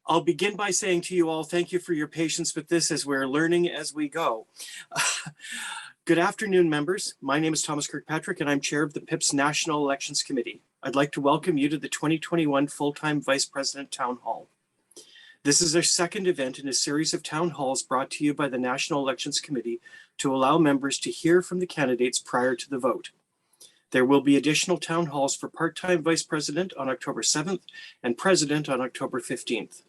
I'll begin by saying to you all, thank you for your patience with this as we're learning as we go. Good afternoon, members. My name is Thomas Kirkpatrick, and I'm chair of the PIP's National Elections Committee. I'd like to welcome you to the 2021 Full-Time Vice President Town Hall. This is our second event in a series of town halls brought to you by the National Elections Committee to allow members to hear from the candidates prior to the vote. There will be additional town halls for part-time Vice President on October 7th and President on October 15th.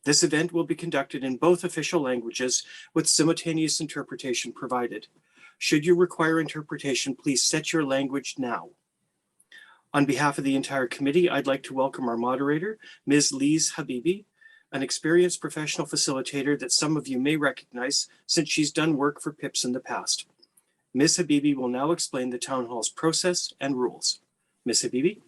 This event will be conducted in both official languages with simultaneous interpretation provided. Should you require interpretation, please set your language now. On behalf of the entire committee, I'd like to welcome our moderator, Ms. Lise Habibi, an experienced professional facilitator that some of you may recognize since she's done work for PIPs in the past. Ms. Habibi will now explain the town hall's process and rules. Ms. Habibi.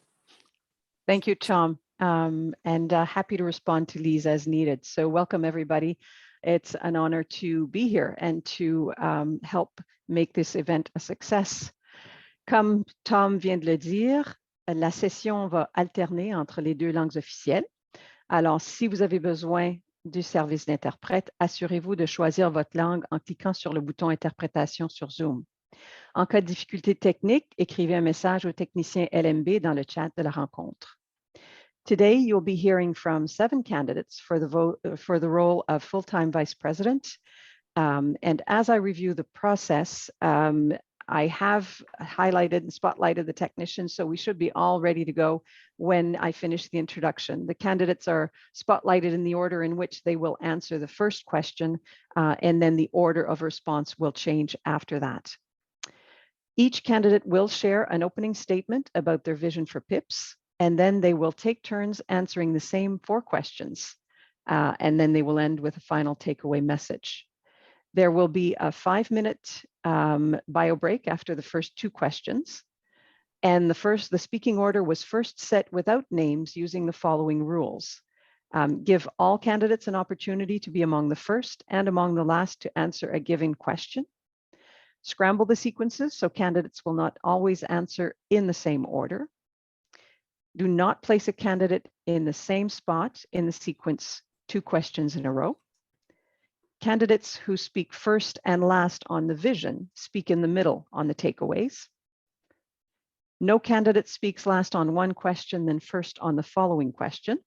Thank you, Tom. Happy to respond to Lise as needed. So welcome everybody. It's an honor to be here and to help make this event a success. Comme Tom vient de le dire, la session va alterner entre les deux langues officielles. Alors, si vous avez besoin du service d'interprète, assurez-vous de choisir votre langue en cliquant sur le bouton interprétation sur Zoom. En cas de difficulté technique, écrivez un message au technicien LMB dans le chat de la rencontre. Today, you'll be hearing from 7 candidates for the role of full-time vice president. And as I review the process, I have highlighted and spotlighted the technicians, so we should be all ready to go when I finish the introduction. The candidates are spotlighted in the order in which they will answer the first question, and then the order of response will change after that. Each candidate will share an opening statement about their vision for PIPs, and then they will take turns answering the same 4 questions, and then they will end with a final takeaway message. There will be a 5-minute bio break after the first 2 questions, and the speaking order was first set without names using the following rules. Give all candidates an opportunity to be among the first and among the last to answer a given question. Scramble the sequences so candidates will not always answer in the same order. Do not place a candidate in the same spot in the sequence 2 questions in a row. Candidates who speak first and last on the vision speak in the middle on the takeaways. No candidate speaks last on one question, then first on the following question.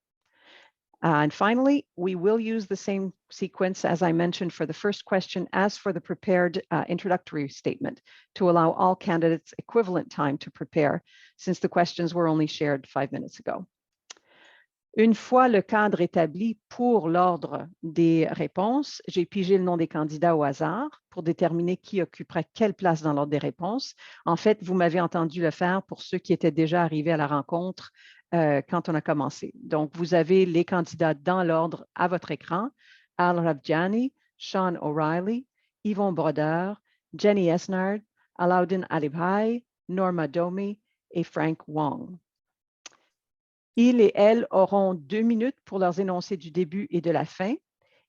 And finally, we will use the same sequence, as I mentioned, for the first question as for the prepared introductory statement to allow all candidates equivalent time to prepare, since the questions were only shared 5 minutes ago. Une fois le cadre établi pour l'ordre des réponses, j'ai pigé le nom des candidats au hasard pour déterminer qui occuperait quelle place dans l'ordre des réponses. En fait, vous m'avez entendu le faire pour ceux qui étaient déjà arrivés à la rencontre quand on a commencé. Donc, vous avez les candidats dans l'ordre à votre écran. Al Ravjani, Sean O'Reilly, Yvon Brodeur, Jenny Esnard, Alaudin Alibhai, Norma Domi et Frank Wong. Ils et elles auront 2 minutes pour leurs énoncés du début et de la fin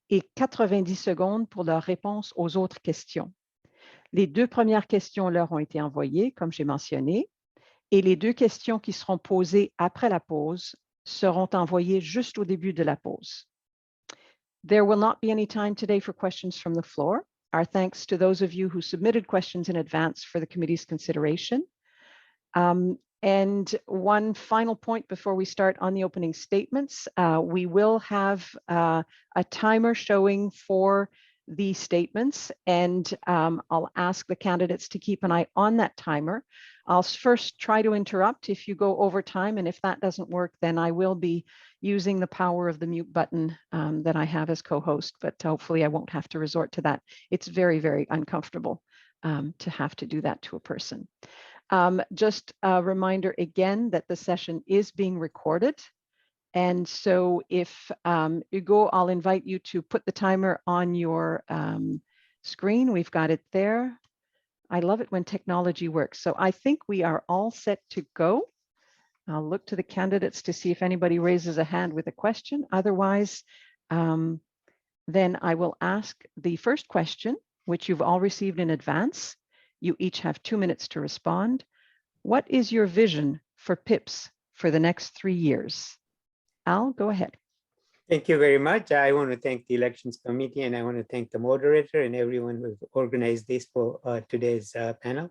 et 90 secondes pour leurs réponses aux autres questions. Les 2 premières questions leur ont été envoyées, comme j'ai mentionné, et les 2 questions qui seront posées après la pause seront envoyées juste au début de la pause. There will not be any time today for questions from the floor. Our thanks to those of you who submitted questions in advance for the committee's consideration. And one final point before we start on the opening statements, we will have a timer showing for the statements, and I'll ask the candidates to keep an eye on that timer. I'll first try to interrupt if you go over time, and if that doesn't work, then I will be using the power of the mute button that I have as co-host, but hopefully I won't have to resort to that. It's very, very uncomfortable to have to do that to a person. Just a reminder again that the session is being recorded. And so if Hugo, I'll invite you to put the timer on your screen. We've got it there. I love it when technology works. So I think we are all set to go. I'll look to the candidates to see if anybody raises a hand with a question. Otherwise, then I will ask the first question, which you've all received in advance. You each have 2 minutes to respond. What is your vision for PIPs for the next 3 years? Al, go ahead. Thank you very much. I want to thank the Elections Committee, and I want to thank the moderator and everyone who organized this for today's panel.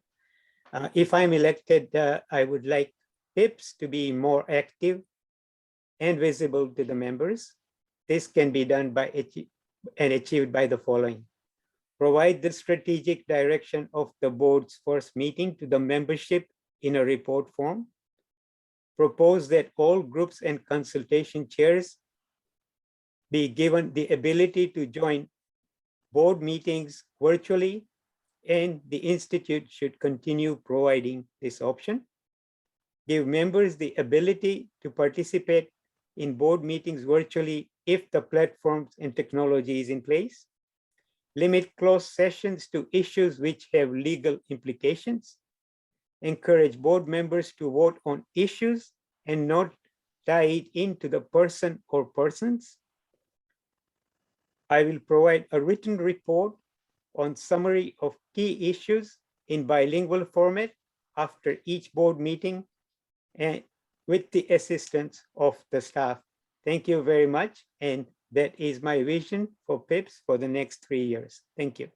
If I'm elected, I would like PIPS to be more active and visible to the members. This can be done by and achieved by the following. Provide the strategic direction of the board's first meeting to the membership in a report form. Propose that all groups and consultation chairs be given the ability to join board meetings virtually, and the Institute should continue providing this option. Give members the ability to participate in board meetings virtually if the platforms and technology is in place. Limit closed sessions to issues which have legal implications. Encourage board members to vote on issues and not tie it into the person or persons. I will provide a written report on summary of key issues in bilingual format after each board meeting and with the assistance of the staff. Thank you very much. And that is my vision for PIPS for the next 3 years. Thank you.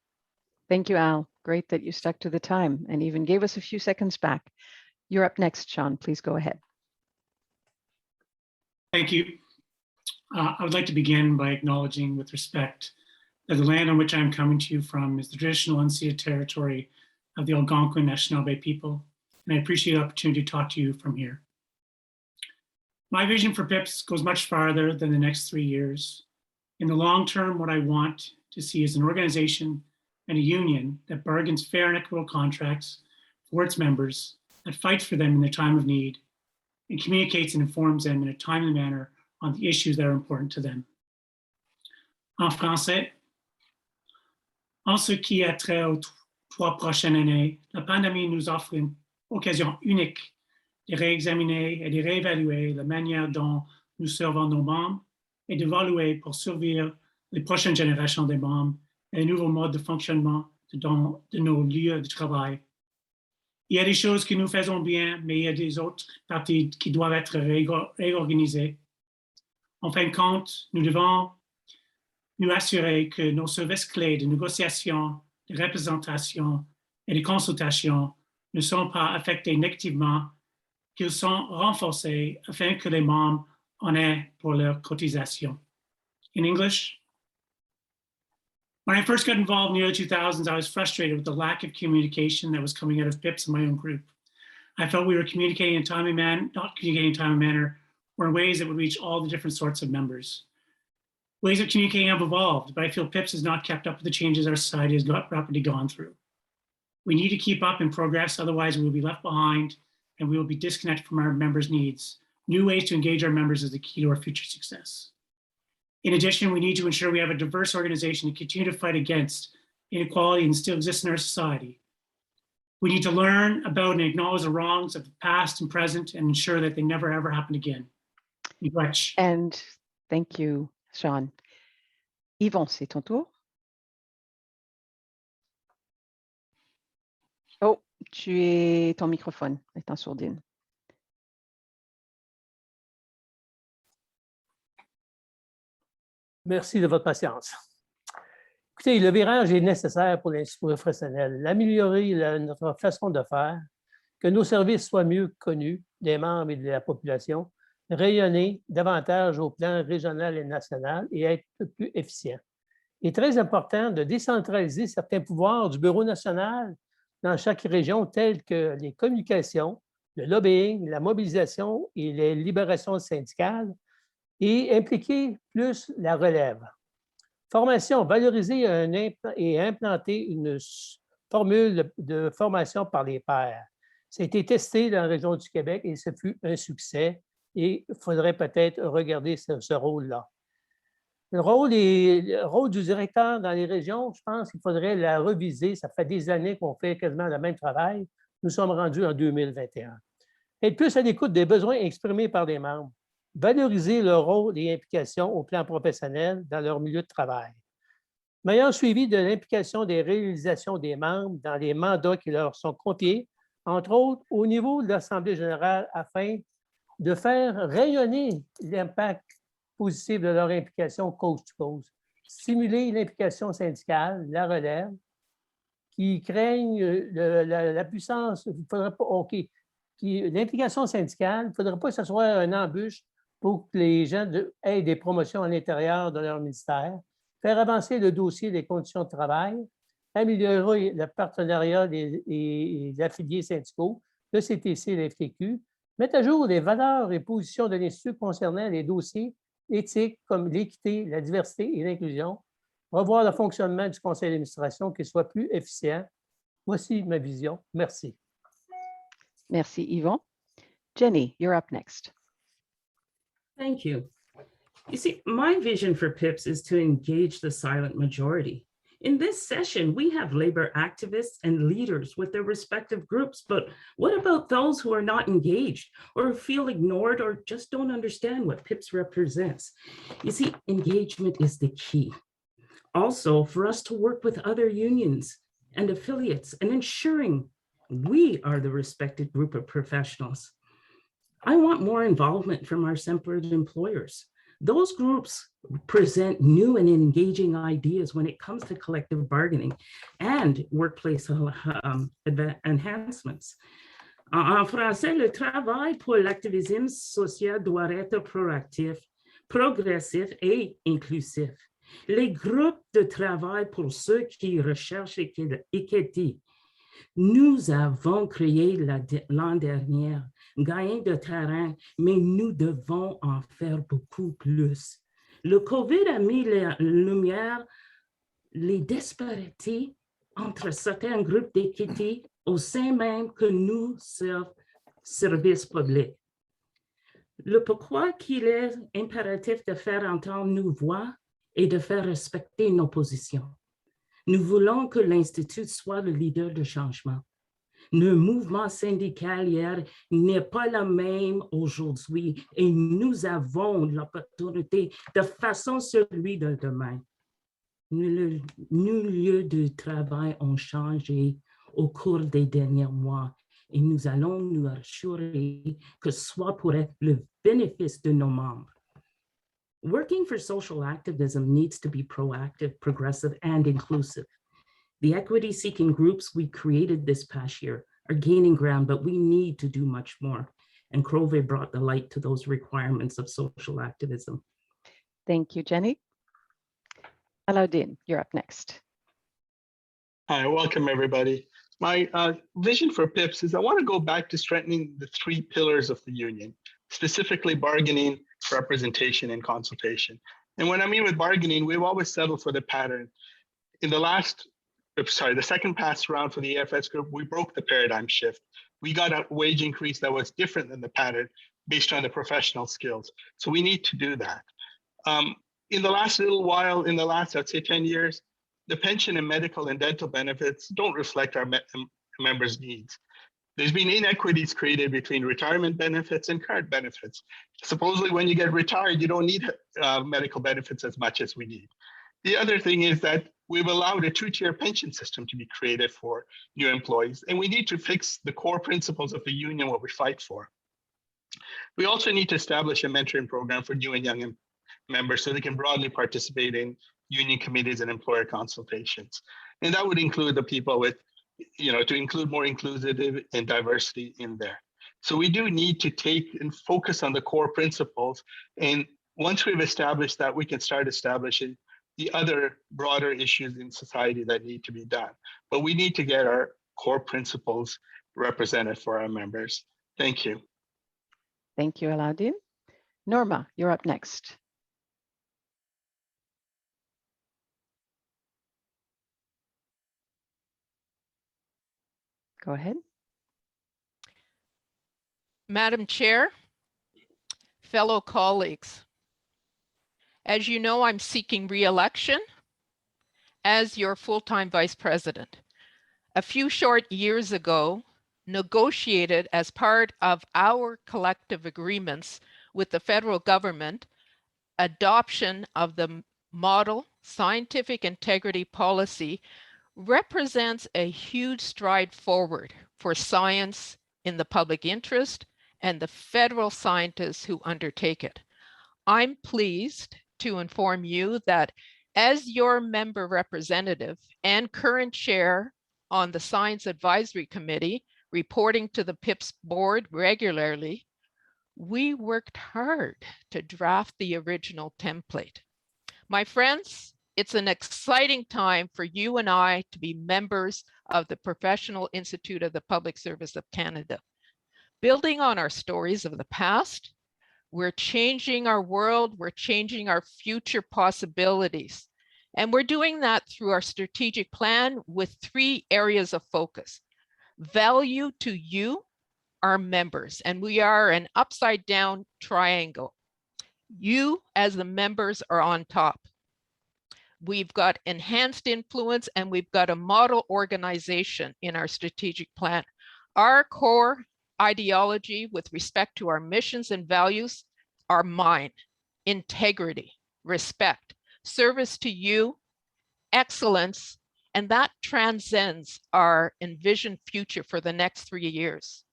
Thank you, Al. Great that you stuck to the time and even gave us a few seconds back. You're up next, Sean. Please go ahead. Thank you. I would like to begin by acknowledging with respect that the land on which I'm coming to you from is the traditional unceded territory of the Algonquin Anishinaabe people, and I appreciate the opportunity to talk to you from here. My vision for PIPS goes much farther than the next 3 years. In the long term, what I want to see is an organization and a union that bargains fair and equitable contracts for its members, that fights for them in their time of need, and communicates and informs them in a timely manner on the issues that are important to them. En français, en ce qui a trait aux 3 prochaines années, la pandémie nous offre une occasion unique de réexaminer et de réévaluer la manière dont nous servons nos membres et d'évaluer pour survivre les prochaines générations des membres et les nouveaux modes de fonctionnement de nos lieux de travail. Il y a des choses que nous faisons bien, mais il y a des autres parties qui doivent être réorganisées. En fin de compte, nous devons nous assurer que nos services clés de négociation, de représentation et de consultation ne sont pas affectés négativement, qu'ils sont renforcés afin que les membres en aient pour leur cotisation. In English, when I first got involved in the early 2000s, I was frustrated with the lack of communication that was coming out of PIPS in my own group. I felt we were communicating in a timely manner, not communicating in a timely manner, or in ways that would reach all the different sorts of members. Ways of communicating have evolved, but I feel PIPS has not kept up with the changes our society has rapidly gone through. We need to keep up and progress, otherwise we will be left behind and we will be disconnected from our members' needs. New ways to engage our members is the key to our future success. In addition, we need to ensure we have a diverse organization to continue to fight against inequality that still exists in our society. We need to learn about and acknowledge the wrongs of the past and present and ensure that they never ever happen again. And thank you, Sean. Yvon, c'est ton tour. Oh, ton microphone est en sourdine. Merci de votre patience. Écoutez, le virage est nécessaire pour l'Institut professionnel. Améliorer notre façon de faire, que nos services soient mieux connus des membres et de la population, rayonner davantage au plan régional et national et être plus efficient. Il est très important de décentraliser certains pouvoirs du Bureau national dans chaque région, tels que les communications, le lobbying, la mobilisation et les libérations syndicales, et impliquer plus la relève. Formation, valoriser et implanter une formule de formation par les pairs. Ça a été testé dans la région du Québec et ce fut un succès et il faudrait peut-être regarder ce rôle-là. Le rôle du directeur dans les régions, je pense qu'il faudrait la reviser. Ça fait des années qu'on fait quasiment le même travail. Nous sommes rendus en 2021. Être plus à l'écoute des besoins exprimés par les membres. Valoriser leur rôle et implication au plan professionnel dans leur milieu de travail. Meilleur suivi de l'implication des réalisations des membres dans les mandats qui leur sont confiés, entre autres au niveau de l'Assemblée générale, afin de faire rayonner l'impact positive de leur implication cause-to-cause. Stimuler l'implication syndicale, la relève, qui craignent la puissance, il faudrait pas, OK, l'implication syndicale, il ne faudrait pas que ce soit une embûche pour que les gens aient des promotions à l'intérieur de leur ministère, faire avancer le dossier des conditions de travail, améliorer le partenariat des affiliés syndicaux, le CTC et le FTQ, mettre à jour les valeurs et positions de l'Institut concernant les dossiers éthiques comme l'équité, la diversité et l'inclusion, revoir le fonctionnement du conseil d'administration, qu'il soit plus efficient. Voici ma vision. Merci. Merci, Yvon. Jenny, you're up next. Thank you. You see, my vision for PIPS is to engage the silent majority. In this session, we have labor activists and leaders with their respective groups, but what about those who are not engaged or feel ignored or just don't understand what PIPS represents? You see, engagement is the key. Also, for us to work with other unions and affiliates and ensuring we are the respected group of professionals. I want more involvement from our separate employers. Those groups present new and engaging ideas when it comes to collective bargaining and workplace enhancements. En français, le travail pour l'activisme social doit être proactif, progressif et inclusif. Les groupes de travail pour ceux qui recherchent l'équité. Nous avons créé l'an dernier, gagné de terrain, mais nous devons en faire beaucoup plus. Le COVID a mis en lumière les disparités entre certains groupes d'équité au sein même que nous services publics. Le pourquoi qu'il est impératif de faire entendre nos voix et de faire respecter nos positions. Nous voulons que l'Institut soit le leader de changement. Le mouvement syndical hier n'est pas le même aujourd'hui et nous avons l'opportunité de façon celui de demain. Nos lieux de travail ont changé au cours des derniers mois et nous allons nous assurer que ce soit pour le bénéfice de nos membres. Working for social activism needs to be proactive, progressive, and inclusive. The equity-seeking groups we created this past year are gaining ground, but we need to do much more. And Crove brought the light to those requirements of social activism. Thank you, Jenny. Alaudin, you're up next. Hi, welcome everybody. My vision for PIPS is I want to go back to strengthening the three pillars of the union, specifically bargaining, representation, and consultation. And what I mean with bargaining, we've always settled for the pattern. In the second pass round for the AFS group, we broke the paradigm shift. We got a wage increase that was different than the pattern based on the professional skills. So we need to do that. In the last little while, in the last, I'd say 10 years, the pension and medical and dental benefits don't reflect our members' needs. There's been inequities created between retirement benefits and current benefits. Supposedly when you get retired, you don't need medical benefits as much as we need. The other thing is that we've allowed a two-tier pension system to be created for new employees, and we need to fix the core principles of the union, what we fight for. We also need to establish a mentoring program for new and young members so they can broadly participate in union committees and employer consultations. And that would include the people with, to include more inclusive and diversity in there. So we do need to take and focus on the core principles. And once we've established that, we can start establishing the other broader issues in society that need to be done. But we need to get our core principles represented for our members. Thank you. Thank you, Alaudin. Norma, you're up next. Go ahead. Madam Chair, fellow colleagues, as you know, I'm seeking re-election as your full-time vice president. A few short years ago, negotiated as part of our collective agreements with the federal government, adoption of the model scientific integrity policy represents a huge stride forward for science in the public interest and the federal scientists who undertake it. I'm pleased to inform you that as your member representative and current chair on the Science Advisory Committee, reporting to the PIPS board regularly, we worked hard to draft the original template. My friends, it's an exciting time for you and I to be members of the Professional Institute of the Public Service of Canada. Building on our stories of the past, we're changing our world, we're changing our future possibilities. And we're doing that through our strategic plan with 3 areas of focus. Value to you, our members, and we are an upside down triangle. You as the members are on top. We've got enhanced influence and we've got a model organization in our strategic plan. Our core ideology with respect to our missions and values are mine: integrity, respect, service to you, excellence, and that transcends our envisioned future for the next 3 years.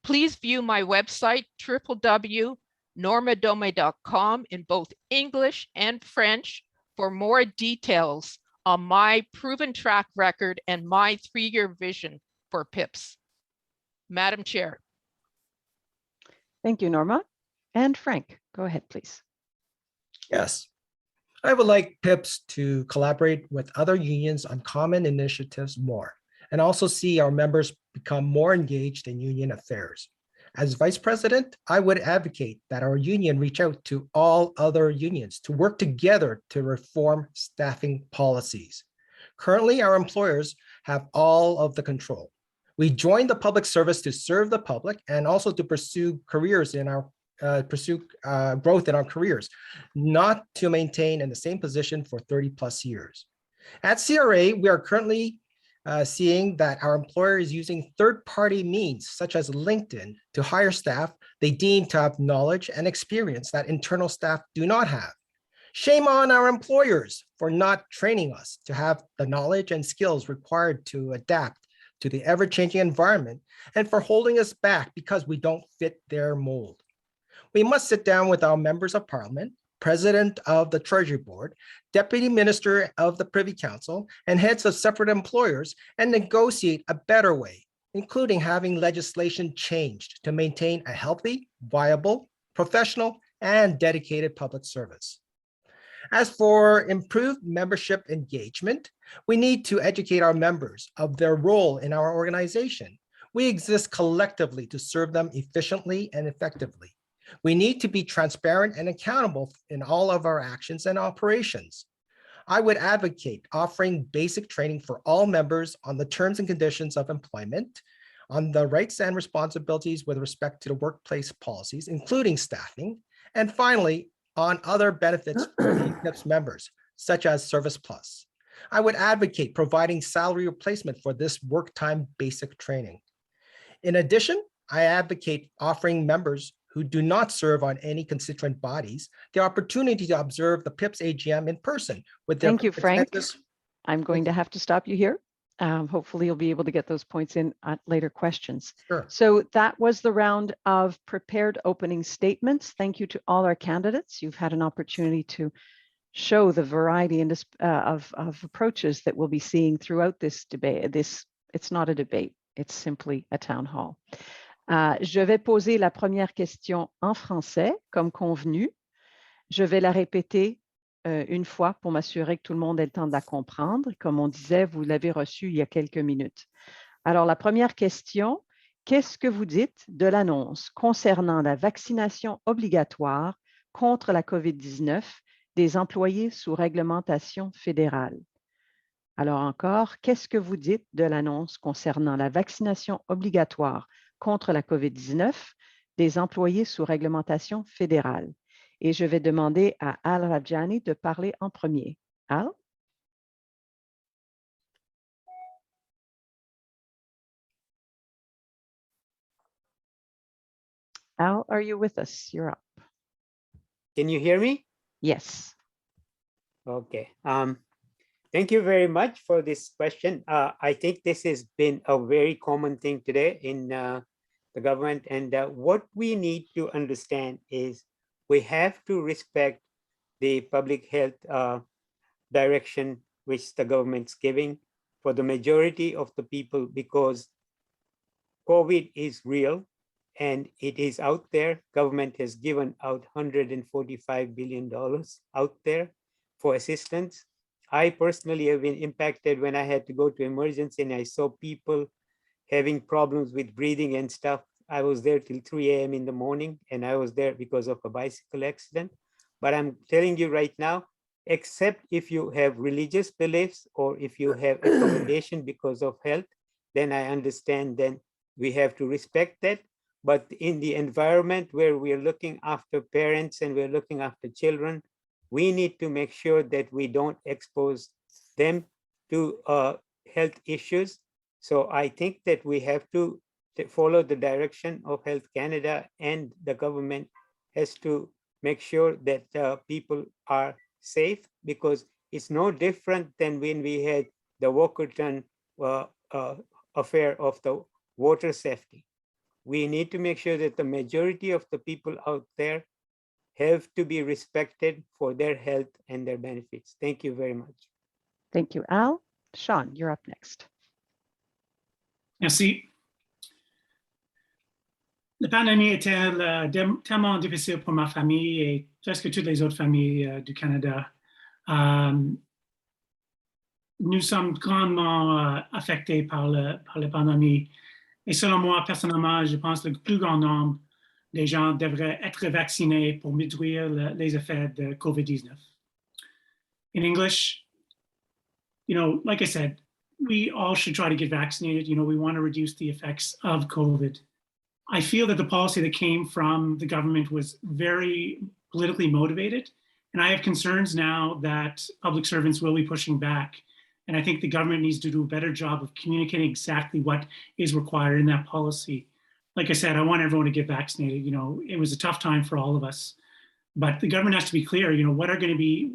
Please view my website, www.normadome.com, in both English and French for more details on my proven track record and my 3-year vision for PIPS. Madam Chair. Thank you, Norma. And Frank, go ahead, please. Yes. I would like PIPS to collaborate with other unions on common initiatives more, and also see our members become more engaged in union affairs. As Vice President, I would advocate that our union reach out to all other unions to work together to reform staffing policies. Currently, our employers have all of the control. We joined the public service to serve the public and also to pursue careers in our growth in our careers, not to maintain in the same position for 30+ years. At CRA, we are currently seeing that our employer is using third-party means such as LinkedIn to hire staff they deem to have knowledge and experience that internal staff do not have. Shame on our employers for not training us to have the knowledge and skills required to adapt to the ever-changing environment, and for holding us back because we don't fit their mold. We must sit down with our members of parliament, president of the Treasury Board, deputy minister of the Privy Council, and heads of separate employers and negotiate a better way, including having legislation changed to maintain a healthy, viable, professional, and dedicated public service. As for improved membership engagement, we need to educate our members of their role in our organization. We exist collectively to serve them efficiently and effectively. We need to be transparent and accountable in all of our actions and operations. I would advocate offering basic training for all members on the terms and conditions of employment, on the rights and responsibilities with respect to the workplace policies, including staffing, and finally, on other benefits for PIPS members, such as Service Plus. I would advocate providing salary replacement for this work time basic training. In addition, I advocate offering members who do not serve on any constituent bodies the opportunity to observe the PIPS AGM in person with their Thank you, Frank. representatives. I'm going to have to stop you here. Hopefully you'll be able to get those points in at later questions. Sure. So that was the round of prepared opening statements. Thank you to all our candidates. You've had an opportunity to show the variety of approaches that we'll be seeing throughout this debate. It's not a debate, it's simply a town hall. Je vais poser la première question en français, comme convenu. Je vais la répéter une fois pour m'assurer que tout le monde ait le temps de la comprendre. Comme on disait, vous l'avez reçue il y a quelques minutes. Alors, la première question, qu'est-ce que vous dites de l'annonce concernant la vaccination obligatoire contre la COVID-19 des employés sous réglementation fédérale? Alors encore, qu'est-ce que vous dites de l'annonce concernant la vaccination obligatoire contre la COVID-19 des employés sous réglementation fédérale? Et je vais demander à Al Rajani de parler en premier. Al? Al, are you with us? You're up. Can you hear me? Yes. Okay. Thank you very much for this question. I think this has been a very common thing today in the government. And what we need to understand is we have to respect the public health direction which the government's giving for the majority of the people, because COVID is real and it is out there. Government has given out $145 billion out there for assistance. I personally have been impacted when I had to go to emergency and I saw people having problems with breathing and stuff. I was there till 3 a.m. in the morning, and I was there because of a bicycle accident. But I'm telling you right now, except if you have religious beliefs or if you have accommodation because of health, then I understand, then we have to respect that. But in the environment where we are looking after parents and we're looking after children, we need to make sure that we don't expose them to health issues. So I think that we have to follow the direction of Health Canada, and the government has to make sure that people are safe, because it's no different than when we had the Walkerton affair of the water safety. We need to make sure that the majority of the people out there have to be respected for their health and their benefits. Thank you very much. Thank you, Al. Sean, you're up next. Merci. La pandémie était tellement difficile pour ma famille et presque toutes les autres familles du Canada. Nous sommes grandement affectés par la pandémie. Et selon moi, personnellement, je pense que le plus grand nombre des gens devraient être vaccinés pour réduire les effets de COVID-19. In English, like I said, we all should try to get vaccinated. We want to reduce the effects of COVID. I feel that the policy that came from the government was very politically motivated. And I have concerns now that public servants will be pushing back. And I think the government needs to do a better job of communicating exactly what is required in that policy. Like I said, I want everyone to get vaccinated. It was a tough time for all of us. But the government has to be clear, what are going to be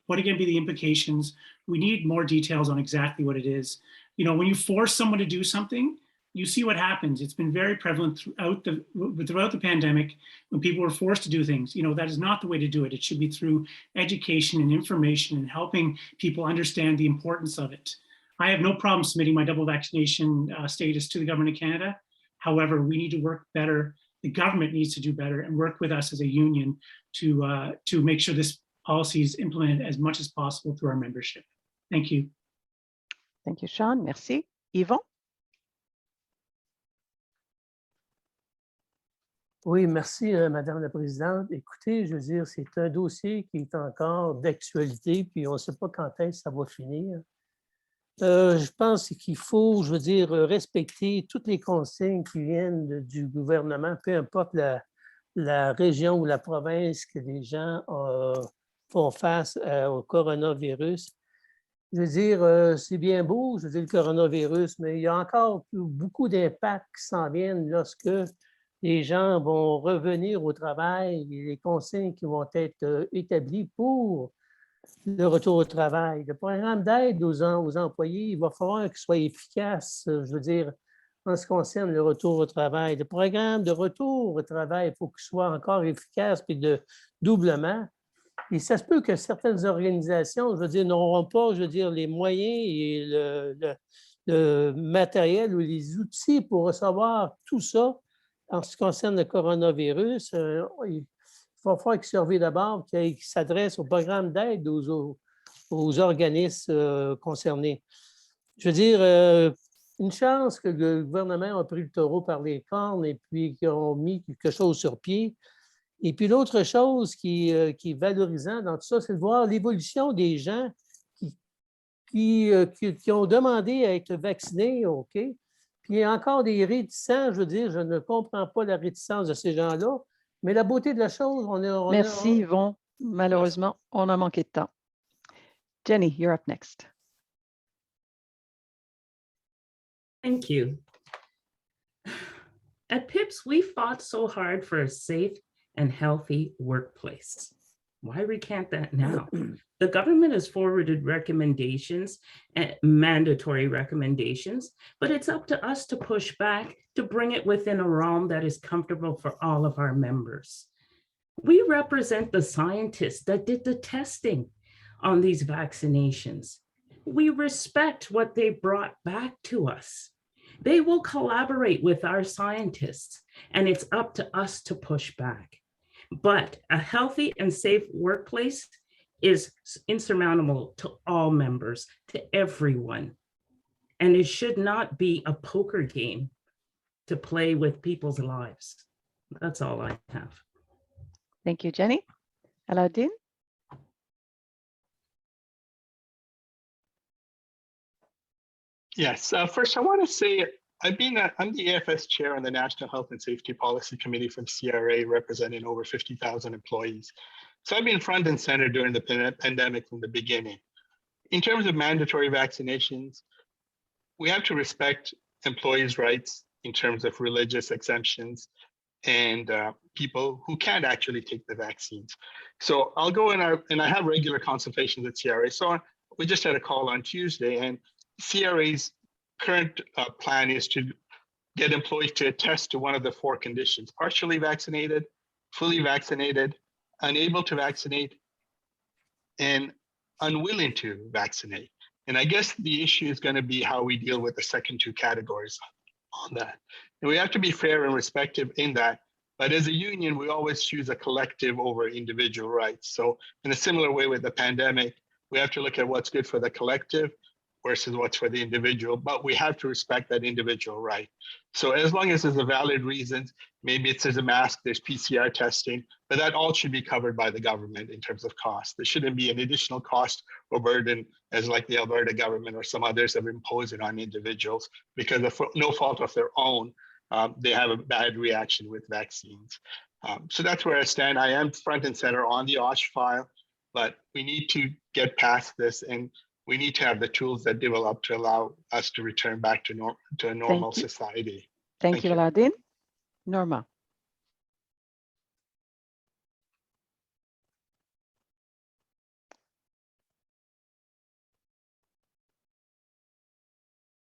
the implications? We need more details on exactly what it is. When you force someone to do something, you see what happens. It's been very prevalent throughout the pandemic when people were forced to do things. That is not the way to do it. It should be through education and information and helping people understand the importance of it. I have no problem submitting my double vaccination status to the government of Canada. However, we need to work better. The government needs to do better and work with us as a union to make sure this policy is implemented as much as possible through our membership. Thank you. Thank you, Sean. Merci. Yvon? Oui, merci, Madame la Présidente. Écoutez, je veux dire, c'est un dossier qui est encore d'actualité, puis on ne sait pas quand est-ce que ça va finir. Je pense qu'il faut, je veux dire, respecter toutes les consignes qui viennent du gouvernement, peu importe la région ou la province que les gens font face au coronavirus. Je veux dire, c'est bien beau, je veux dire, le coronavirus, mais il y a encore beaucoup d'impacts qui s'en viennent lorsque les gens vont revenir au travail et les consignes qui vont être établies pour le retour au travail. Le programme d'aide aux employés, il va falloir qu'il soit efficace, je veux dire, en ce qui concerne le retour au travail. Le programme de retour au travail, il faut qu'il soit encore efficace, puis de doublement. Et ça se peut que certaines organisations, je veux dire, n'auront pas, je veux dire, les moyens et le matériel ou les outils pour recevoir tout ça. En ce qui concerne le coronavirus, il va falloir qu'il serve d'abord, qu'il s'adresse au programme d'aide aux organismes concernés. Je veux dire, une chance que le gouvernement a pris le taureau par les cornes et puis qu'ils ont mis quelque chose sur pied. Et puis l'autre chose qui est valorisant dans tout ça, c'est de voir l'évolution des gens qui ont demandé à être vaccinés, OK? Puis il y a encore des réticents, je veux dire, je ne comprends pas la réticence de ces gens-là, mais la beauté de la chose, Merci, Yvon. Malheureusement, on a manqué de temps. Jenny, you're up next. Thank you. At PIPS, we fought so hard for a safe and healthy workplace. Why recant that now? The government has forwarded recommendations, mandatory recommendations, but it's up to us to push back to bring it within a realm that is comfortable for all of our members. We represent the scientists that did the testing on these vaccinations. We respect what they brought back to us. They will collaborate with our scientists, and it's up to us to push back. But a healthy and safe workplace is insurmountable to all members, to everyone. And it should not be a poker game to play with people's lives. That's all I have. Thank you, Jenny. Aladdin? Yes, first I want to say I'm the AFS chair on the National Health and Safety Policy Committee from CRA, representing over 50,000 employees. So I've been front and center during the pandemic from the beginning. In terms of mandatory vaccinations, we have to respect employees' rights in terms of religious exemptions and people who can't actually take the vaccines. So I'll go and I have regular consultations at CRA. So we just had a call on Tuesday, and CRA's current plan is to get employees to attest to one of the 4 conditions: partially vaccinated, fully vaccinated, unable to vaccinate, and unwilling to vaccinate. And I guess the issue is going to be how we deal with the second 2 categories on that. And we have to be fair and respectful in that. But as a union, we always choose a collective over individual rights. So in a similar way with the pandemic, we have to look at what's good for the collective versus what's for the individual, but we have to respect that individual right. So as long as there's a valid reason, maybe it says a mask, there's PCR testing, but that all should be covered by the government in terms of cost. There shouldn't be an additional cost or burden as like the Alberta government or some others have imposed it on individuals because of no fault of their own, they have a bad reaction with vaccines. So that's where I stand. I am front and center on the OSH file, but we need to get past this, and we need to have the tools that develop to allow us to return back to a normal society. Thank you, Aladdin. Norma.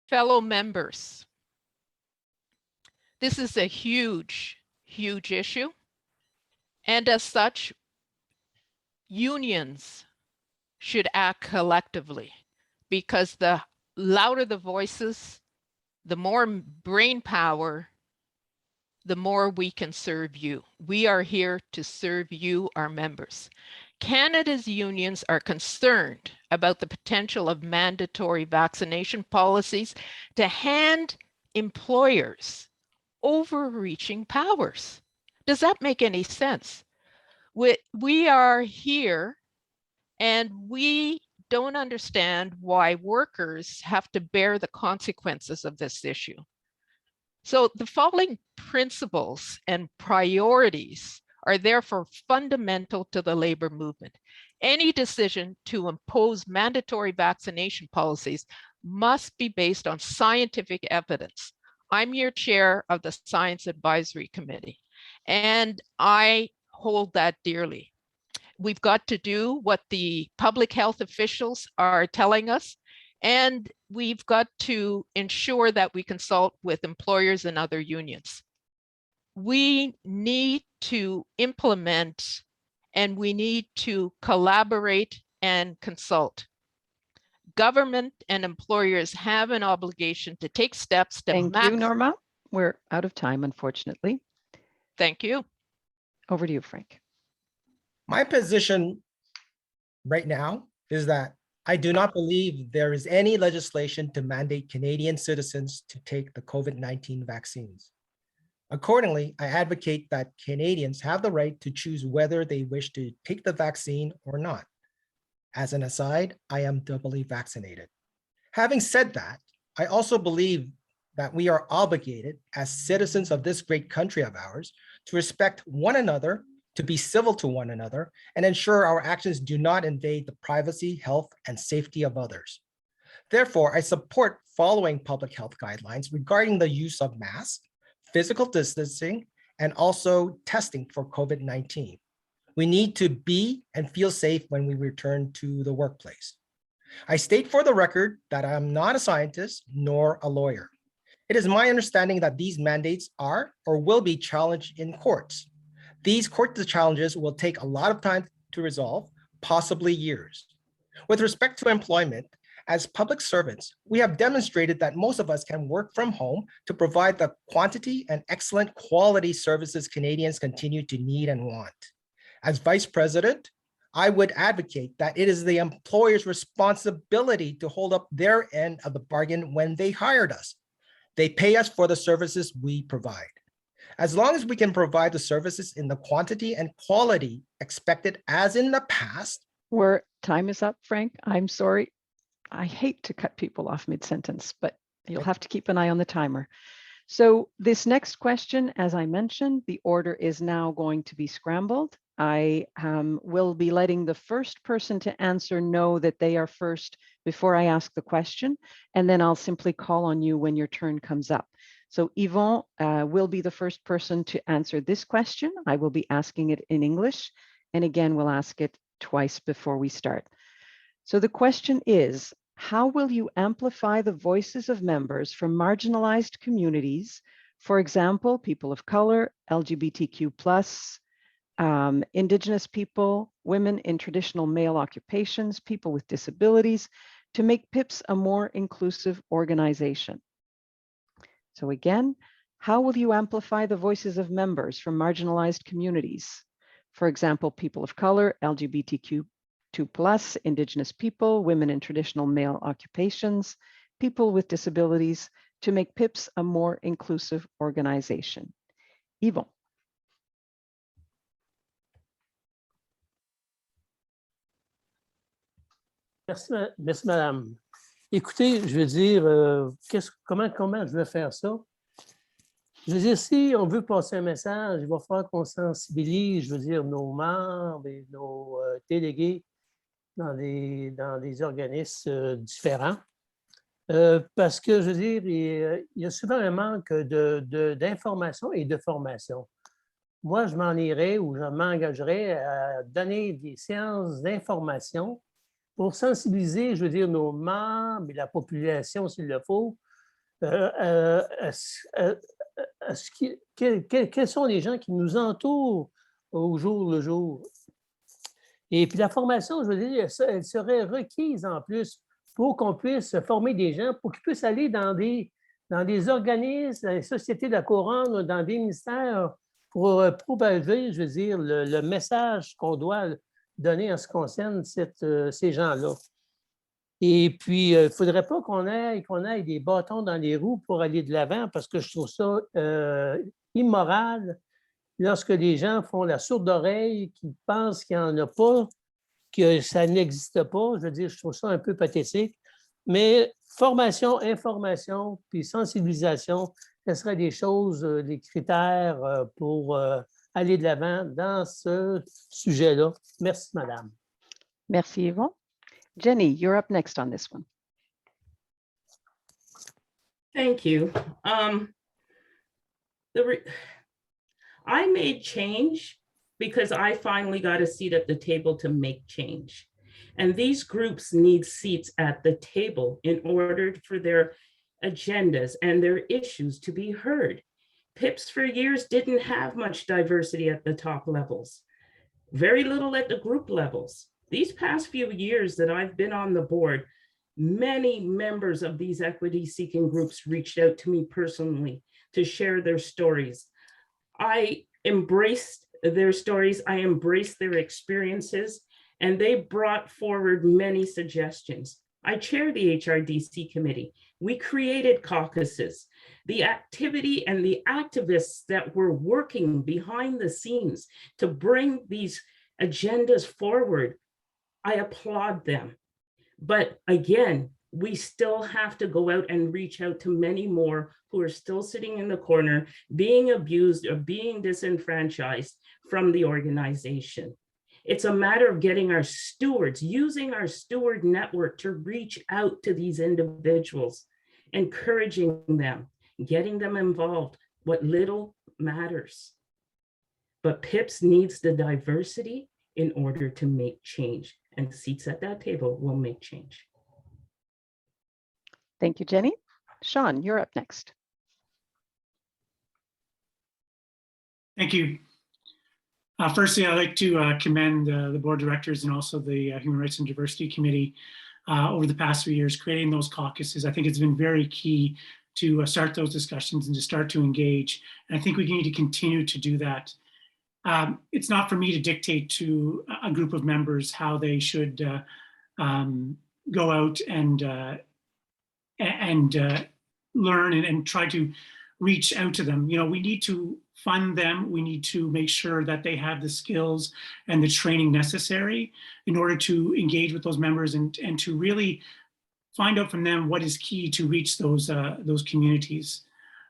Fellow members, this is a huge, huge issue. And as such, unions should act collectively, because the louder the voices, the more brain power, the more we can serve you. We are here to serve you, our members. Canada's unions are concerned about the potential of mandatory vaccination policies to hand employers overreaching powers. Does that make any sense? We are here and we don't understand why workers have to bear the consequences of this issue. So the following principles and priorities are therefore fundamental to the labor movement. Any decision to impose mandatory vaccination policies must be based on scientific evidence. I'm your chair of the Science Advisory Committee, and I hold that dearly. We've got to do what the public health officials are telling us, and we've got to ensure that we consult with employers and other unions. We need to implement and we need to collaborate and consult. Government and employers have an obligation to take steps to Thank you, Norma. We're out of time, unfortunately. Thank you. Over to you, Frank. My position right now is that I do not believe there is any legislation to mandate Canadian citizens to take the COVID-19 vaccines. Accordingly, I advocate that Canadians have the right to choose whether they wish to take the vaccine or not. As an aside, I am doubly vaccinated. Having said that, I also believe that we are obligated as citizens of this great country of ours to respect one another, to be civil to one another, and ensure our actions do not invade the privacy, health, and safety of others. Therefore, I support following public health guidelines regarding the use of masks, physical distancing, and also testing for COVID-19. We need to be and feel safe when we return to the workplace. I state for the record that I am not a scientist nor a lawyer. It is my understanding that these mandates are or will be challenged in courts. These court challenges will take a lot of time to resolve, possibly years. With respect to employment, as public servants, we have demonstrated that most of us can work from home to provide the quantity and excellent quality services Canadians continue to need and want. As Vice President, I would advocate that it is the employer's responsibility to hold up their end of the bargain when they hired us. They pay us for the services we provide. As long as we can provide the services in the quantity and quality expected as in the past. Where time is up, Frank. I'm sorry. I hate to cut people off mid-sentence, but you'll have to keep an eye on the timer. So this next question, as I mentioned, the order is now going to be scrambled. I will be letting the first person to answer know that they are first before I ask the question, and then I'll simply call on you when your turn comes up. So Yvon will be the first person to answer this question. I will be asking it in English, and again, we'll ask it twice before we start. So the question is, how will you amplify the voices of members from marginalized communities, for example, people of color, LGBTQ+, Indigenous people, women in traditional male occupations, people with disabilities, to make PIPS a more inclusive organization? So again, how will you amplify the voices of members from marginalized communities? For example, people of color, LGBTQ+, Indigenous people, women in traditional male occupations, people with disabilities, to make PIPS a more inclusive organization. Yvon. Merci, madame. Écoutez, je veux dire, comment je vais faire ça? Je veux dire, si on veut passer un message, il va falloir qu'on sensibilise, je veux dire, nos membres et nos délégués dans des organismes différents. Parce que, je veux dire, il y a souvent un manque d'information et de formation. Moi, je m'en irais ou je m'engagerais à donner des séances d'information pour sensibiliser, je veux dire, nos membres et la population, s'il le faut, quels sont les gens qui nous entourent au jour le jour. Et puis la formation, je veux dire, elle serait requise en plus pour qu'on puisse former des gens, pour qu'ils puissent aller dans des organismes, dans les sociétés de la couronne, dans des ministères, pour propager, je veux dire, le message qu'on doit donner en ce qui concerne ces gens-là. Et puis, il ne faudrait pas qu'on aille des bâtons dans les roues pour aller de l'avant, parce que je trouve ça immoral lorsque les gens font la sourde oreille, qu'ils pensent qu'il n'y en a pas, que ça n'existe pas. Je veux dire, je trouve ça un peu pathétique. Mais formation, information, puis sensibilisation, ce seraient des choses, des critères pour aller de l'avant dans ce sujet-là. Merci, madame. Merci, Yvon. Jenny, you're up next on this one. Thank you. I made change because I finally got a seat at the table to make change. And these groups need seats at the table in order for their agendas and their issues to be heard. PIPS for years didn't have much diversity at the top levels, very little at the group levels. These past few years that I've been on the board, many members of these equity-seeking groups reached out to me personally to share their stories. I embraced their stories, I embraced their experiences, and they brought forward many suggestions. I chair the HRDC committee. We created caucuses. The activity and the activists that were working behind the scenes to bring these agendas forward, I applaud them. But again, we still have to go out and reach out to many more who are still sitting in the corner, being abused or being disenfranchised from the organization. It's a matter of getting our stewards, using our steward network to reach out to these individuals, encouraging them, getting them involved, what little matters. But PIPS needs the diversity in order to make change, and seats at that table will make change. Thank you, Jenny. Sean, you're up next. Thank you. Firstly, I'd like to commend the board of directors and also the Human Rights and Diversity Committee over the past 3 years, creating those caucuses. I think it's been very key to start those discussions and to start to engage. And I think we need to continue to do that. It's not for me to dictate to a group of members how they should go out and learn and try to reach out to them. You know, we need to fund them. We need to make sure that they have the skills and the training necessary in order to engage with those members and to really find out from them what is key to reach those communities.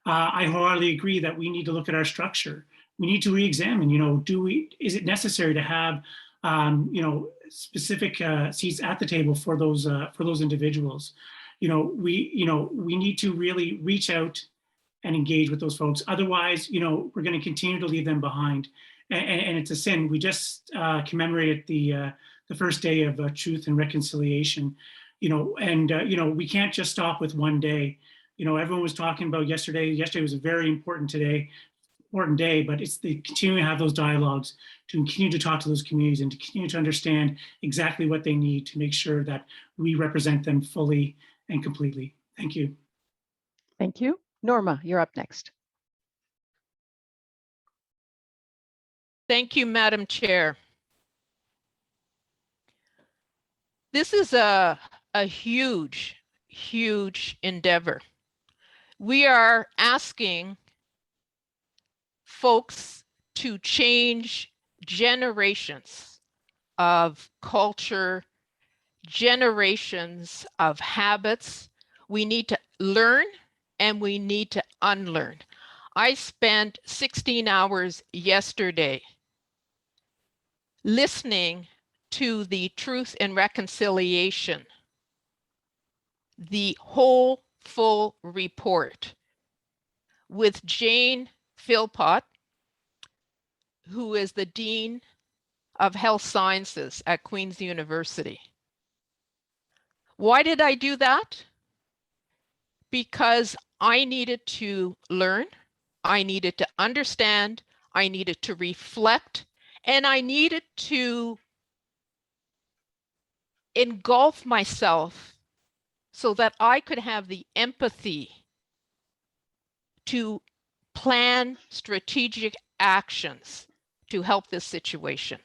I wholeheartedly agree that we need to look at our structure. We need to re-examine, you know, is it necessary to have, you know, specific seats at the table for those individuals? You know, we need to really reach out and engage with those folks. Otherwise, you know, we're going to continue to leave them behind. And it's a sin. We just commemorated the first day of Truth and Reconciliation, you know, and, you know, we can't just stop with one day. You know, everyone was talking about yesterday. Yesterday was a very important day, but it's the continuing to have those dialogues, to continue to talk to those communities and to continue to understand exactly what they need to make sure that we represent them fully and completely. Thank you. Thank you. Norma, you're up next. Thank you, Madam Chair. This is a huge, huge endeavor. We are asking folks to change generations of culture, generations of habits. We need to learn and we need to unlearn. I spent 16 hours yesterday listening to the Truth and Reconciliation, the whole full report with Jane Philpott, who is the Dean of Health Sciences at Queen's University. Why did I do that? Because I needed to learn, I needed to understand, I needed to reflect, and I needed to engulf myself so that I could have the empathy to plan strategic actions to help this situation.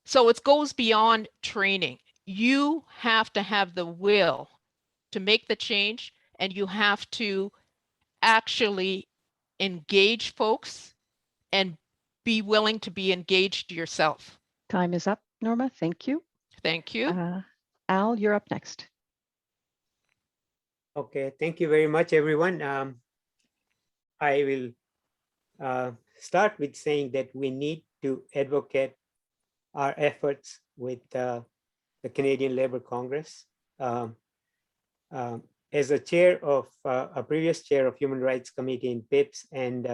So it goes beyond training. You have to have the will to make the change, and you have to actually engage folks and be willing to be engaged yourself. Time is up, Norma. Thank you. Thank you. Al, you're up next. Okay, thank you very much, everyone. I will start with saying that we need to advocate our efforts with the Canadian Labour Congress. As a chair of a previous chair of Human Rights Committee in PIPS, and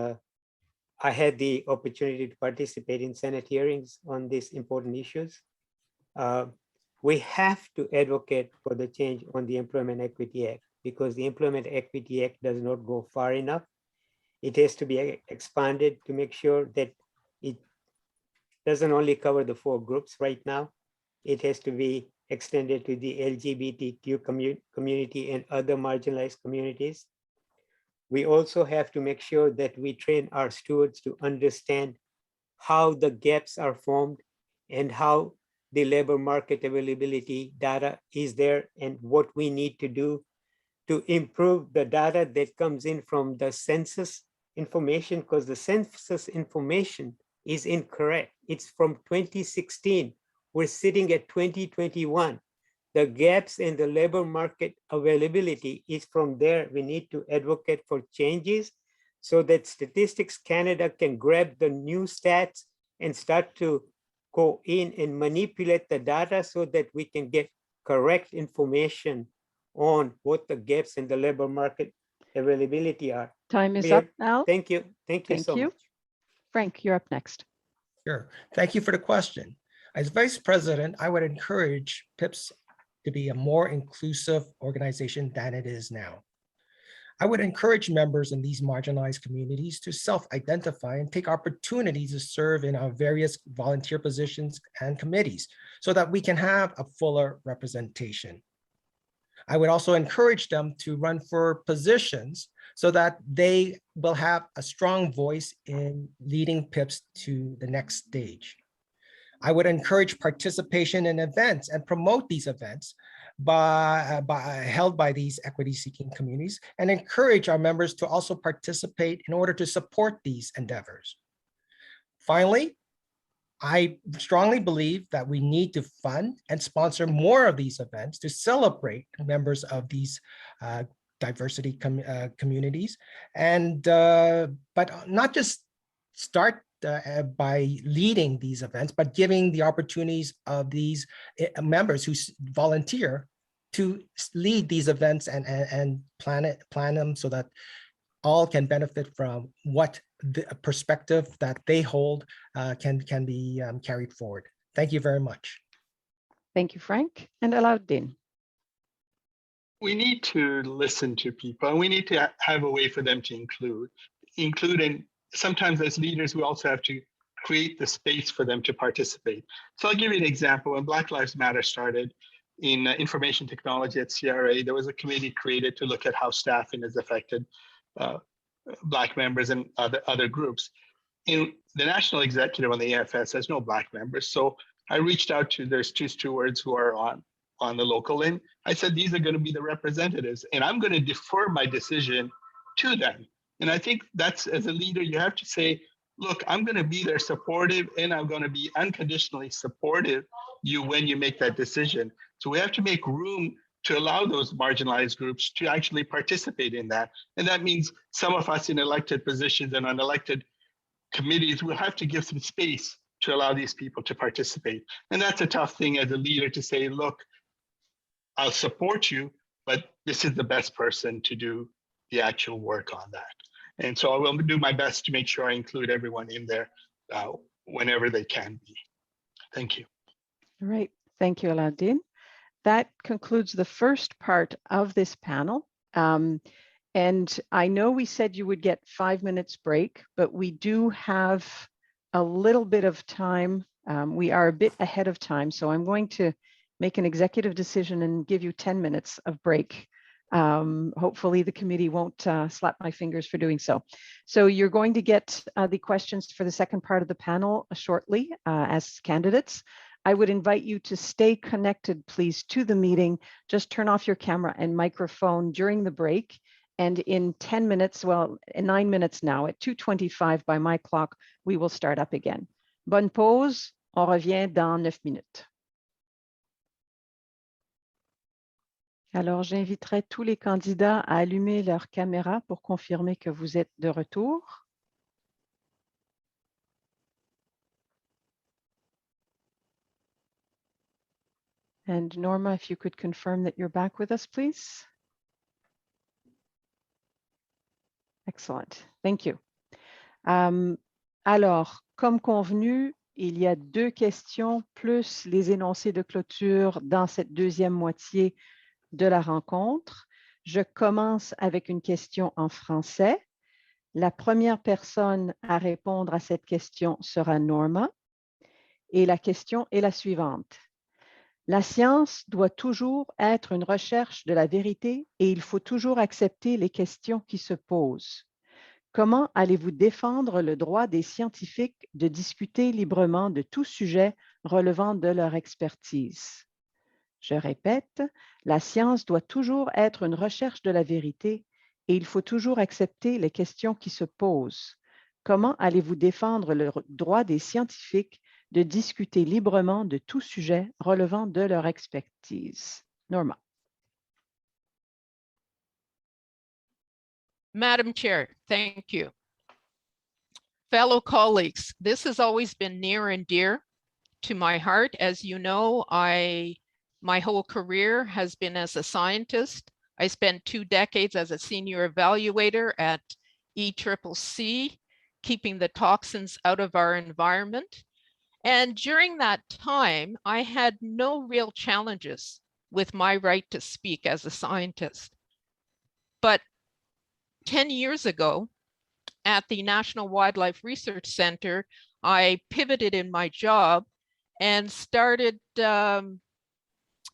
I had the opportunity to participate in Senate hearings on these important issues. We have to advocate for the change on the Employment Equity Act, because the Employment Equity Act does not go far enough. It has to be expanded to make sure that it doesn't only cover the 4 groups right now. It has to be extended to the LGBTQ community and other marginalized communities. We also have to make sure that we train our stewards to understand how the gaps are formed and how the labor market availability data is there, and what we need to do to improve the data that comes in from the census information, because the census information is incorrect. It's from 2016. We're sitting at 2021. The gaps in the labor market availability is from there. We need to advocate for changes so that Statistics Canada can grab the new stats and start to go in and manipulate the data so that we can get correct information on what the gaps in the labor market availability are. Time is up, Al. Thank you. Thank you so much. Frank, you're up next. Sure. Thank you for the question. As Vice President, I would encourage PIPS to be a more inclusive organization than it is now. I would encourage members in these marginalized communities to self-identify and take opportunities to serve in our various volunteer positions and committees so that we can have a fuller representation. I would also encourage them to run for positions so that they will have a strong voice in leading PIPS to the next stage. I would encourage participation in events and promote these events held by these equity-seeking communities, and encourage our members to also participate in order to support these endeavors. Finally, I strongly believe that we need to fund and sponsor more of these events to celebrate members of these diversity communities, and but not just start by leading these events, but giving the opportunities of these members who volunteer to lead these events and plan them so that all can benefit from what the perspective that they hold can be carried forward. Thank you very much. Thank you, Frank. And Alauddin. We need to listen to people, and we need to have a way for them to include, and sometimes as leaders, we also have to create the space for them to participate. So I'll give you an example. When Black Lives Matter started in information technology at CRA, there was a committee created to look at how staffing has affected Black members and other groups. In the national executive on the AFS has no Black members. So I reached out to, there's two stewards who are on the local end. I said, these are going to be the representatives, and I'm going to defer my decision to them. And I think that's, as a leader, you have to say, look, I'm going to be there supportive, and I'm going to be unconditionally supportive you when you make that decision. So we have to make room to allow those marginalized groups to actually participate in that. And that means some of us in elected positions and on elected committees will have to give some space to allow these people to participate. And that's a tough thing as a leader to say, look, I'll support you, but this is the best person to do the actual work on that. And so I will do my best to make sure I include everyone in there whenever they can be. Thank you. All right. Thank you, Alauddin. That concludes the first part of this panel. And I know we said you would get 5 minutes break, but we do have a little bit of time. We are a bit ahead of time, so I'm going to make an executive decision and give you 10 minutes of break. Hopefully the committee won't slap my fingers for doing so. So you're going to get the questions for the second part of the panel shortly as candidates. I would invite you to stay connected, please, to the meeting. Just turn off your camera and microphone during the break. And in 10 minutes, well, in 9 minutes now, at 2:25 by my clock, we will start up again. Bonne pause. On revient dans 9 minutes. Alors, j'inviterai tous les candidats à allumer leur caméra pour confirmer que vous êtes de retour. And Norma, if you could confirm that you're back with us, please. Excellent. Thank you. Alors, comme convenu, il y a 2 questions plus les énoncés de clôture dans cette deuxième moitié de la rencontre. Je commence avec une question en français. La première personne à répondre à cette question sera Norma. Et la question est la suivante. La science doit toujours être une recherche de la vérité et il faut toujours accepter les questions qui se posent. Comment allez-vous défendre le droit des scientifiques de discuter librement de tout sujet relevant de leur expertise? Je répète, la science doit toujours être une recherche de la vérité et il faut toujours accepter les questions qui se posent. Comment allez-vous défendre le droit des scientifiques de discuter librement de tout sujet relevant de leur expertise? Norma. Madam Chair, thank you. Fellow colleagues, this has always been near and dear to my heart. As you know, my whole career has been as a scientist. I spent 2 decades as a senior evaluator at ECCC, keeping the toxins out of our environment. And during that time, I had no real challenges with my right to speak as a scientist. But 10 years ago at the National Wildlife Research Center, I pivoted in my job and started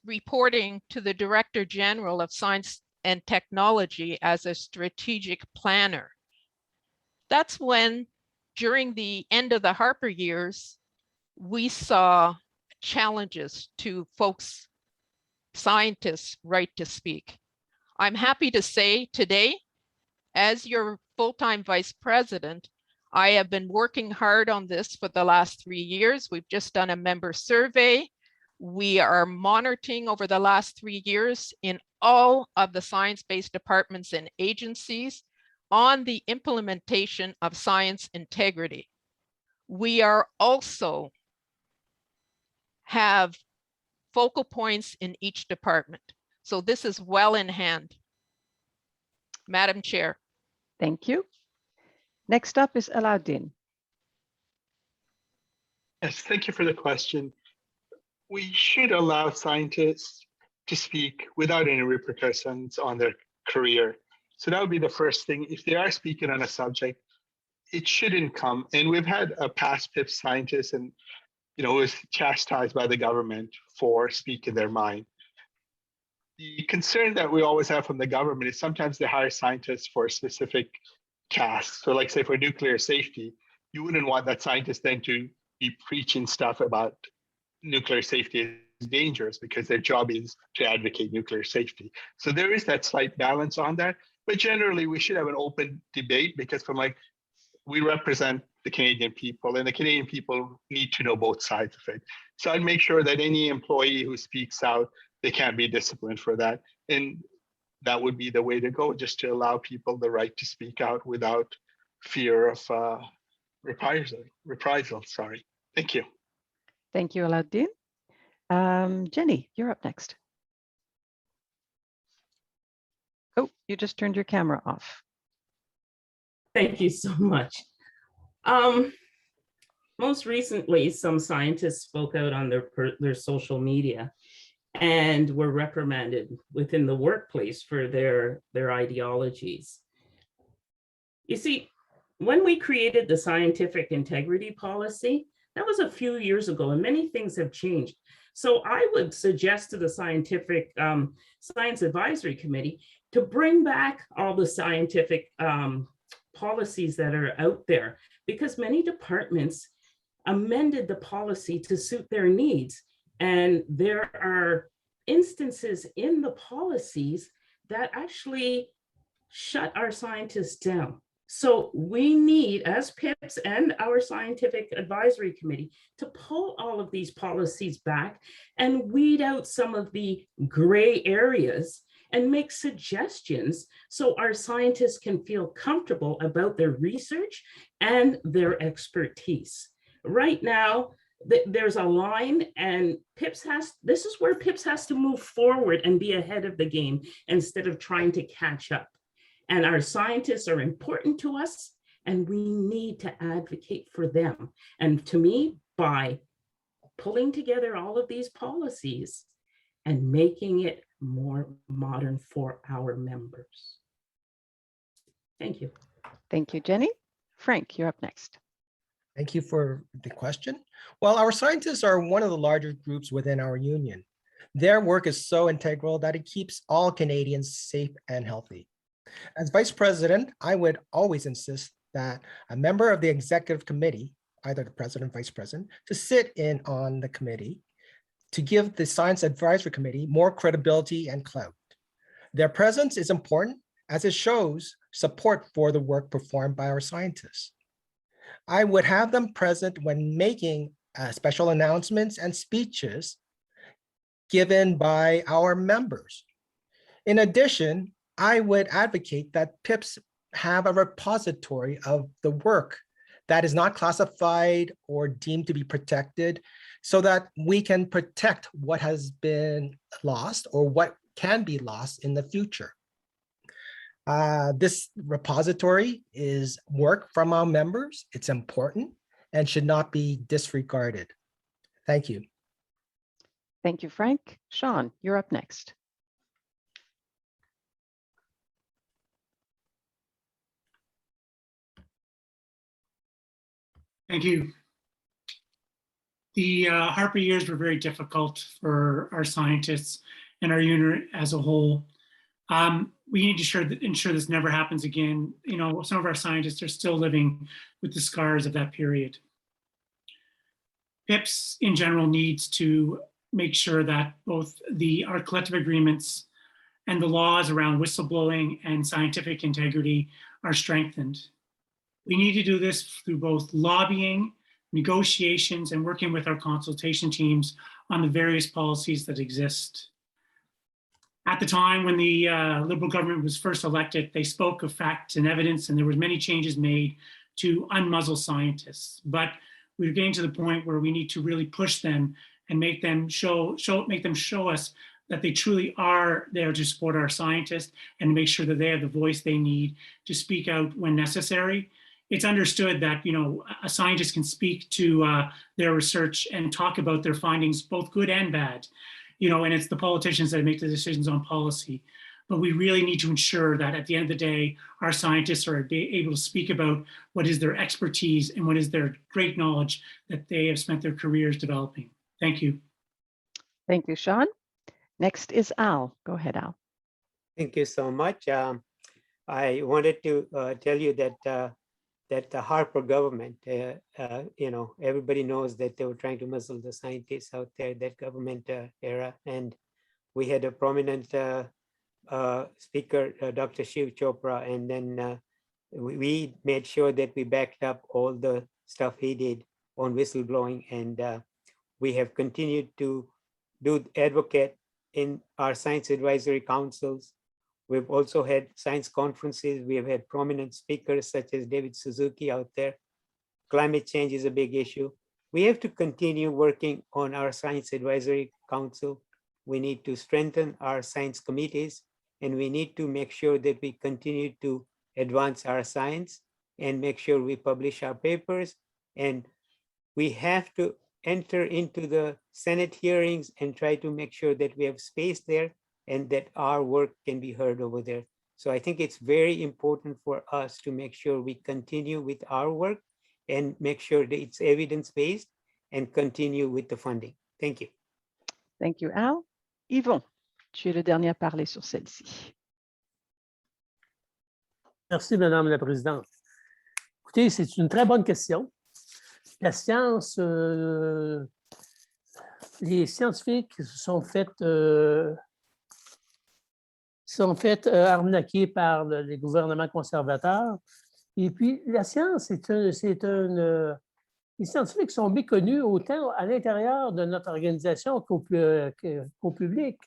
reporting to the Director General of Science and Technology as a strategic planner. That's when, during the end of the Harper years, we saw challenges to folks, scientists' right to speak. I'm happy to say today, as your full-time vice president, I have been working hard on this for the last 3 years. We've just done a member survey. We are monitoring over the last 3 years in all of the science-based departments and agencies on the implementation of science integrity. We are also have focal points in each department. So this is well in hand. Madam Chair. Thank you. Next up is Alauddin. Yes, thank you for the question. We should allow scientists to speak without any repercussions on their career. So that would be the first thing. If they are speaking on a subject, it shouldn't come. And we've had a past PIPS scientist and, was chastised by the government for speaking their mind. The concern that we always have from the government is sometimes they hire scientists for a specific task. So like say for nuclear safety, you wouldn't want that scientist then to be preaching stuff about nuclear safety is dangerous because their job is to advocate nuclear safety. So there is that slight balance on that. But generally, we should have an open debate because we represent the Canadian people and the Canadian people need to know both sides of it. So I'd make sure that any employee who speaks out, they can't be disciplined for that. And that would be the way to go, just to allow people the right to speak out without fear of reprisal. Sorry. Thank you. Thank you, Alauddin. Jenny, you're up next. Oh, you just turned your camera off. Thank you so much. Most recently, some scientists spoke out on their social media and were reprimanded within the workplace for their ideologies. You see, when we created the scientific integrity policy, that was a few years ago, and many things have changed. So I would suggest to the Scientific Science Advisory Committee to bring back all the scientific policies that are out there, because many departments amended the policy to suit their needs. And there are instances in the policies that actually shut our scientists down. So we need, as PIPS and our Scientific Advisory Committee, to pull all of these policies back and weed out some of the gray areas and make suggestions so our scientists can feel comfortable about their research and their expertise. Right now, there's a line, and this is where PIPS has to move forward and be ahead of the game instead of trying to catch up. And our scientists are important to us, and we need to advocate for them. And to me, by pulling together all of these policies and making it more modern for our members. Thank you. Thank you, Jenny. Frank, you're up next. Thank you for the question. Well, our scientists are one of the larger groups within our union. Their work is so integral that it keeps all Canadians safe and healthy. As Vice President, I would always insist that a member of the executive committee, either the president, vice president, to sit in on the committee to give the Science Advisory Committee more credibility and clout. Their presence is important as it shows support for the work performed by our scientists. I would have them present when making special announcements and speeches given by our members. In addition, I would advocate that PIPS have a repository of the work that is not classified or deemed to be protected so that we can protect what has been lost or what can be lost in the future. This repository is work from our members. It's important and should not be disregarded. Thank you. Thank you, Frank. Sean, you're up next. Thank you. The Harper years were very difficult for our scientists and our unit as a whole. We need to ensure this never happens again. You know, some of our scientists are still living with the scars of that period. PIPS in general needs to make sure that both our collective agreements and the laws around whistleblowing and scientific integrity are strengthened. We need to do this through both lobbying, negotiations, and working with our consultation teams on the various policies that exist. At the time when the Liberal government was first elected, they spoke of facts and evidence, and there was many changes made to unmuzzle scientists. But we're getting to the point where we need to really push them and make them show us that they truly are there to support our scientists and make sure that they have the voice they need to speak out when necessary. It's understood that, you know, a scientist can speak to their research and talk about their findings, both good and bad, you know, and it's the politicians that make the decisions on policy. But we really need to ensure that at the end of the day, our scientists are able to speak about what is their expertise and what is their great knowledge that they have spent their careers developing. Thank you. Thank you, Sean. Next is Al. Go ahead, Al. Thank you so much. I wanted to tell you that that the Harper government, you know, everybody knows that they were trying to muzzle the scientists out there, that government era. And we had a prominent speaker, Dr. Shiv Chopra, and then we made sure that we backed up all the stuff he did on whistleblowing. And we have continued to advocate in our science advisory councils. We've also had science conferences. We have had prominent speakers such as David Suzuki out there. Climate change is a big issue. We have to continue working on our science advisory council. We need to strengthen our science committees, and we need to make sure that we continue to advance our science and make sure we publish our papers. And we have to enter into the Senate hearings and try to make sure that we have space there and that our work can be heard over there. So I think it's very important for us to make sure we continue with our work and make sure that it's evidence-based and continue with the funding. Thank you. Thank you, Al. Yvon, tu es le dernier à parler sur celle-ci. Merci, Madame la Présidente. Écoutez, c'est une très bonne question. La science, les scientifiques se sont fait arnaquer par les gouvernements conservateurs. Et puis, la science, les scientifiques sont méconnus autant à l'intérieur de notre organisation qu'au public.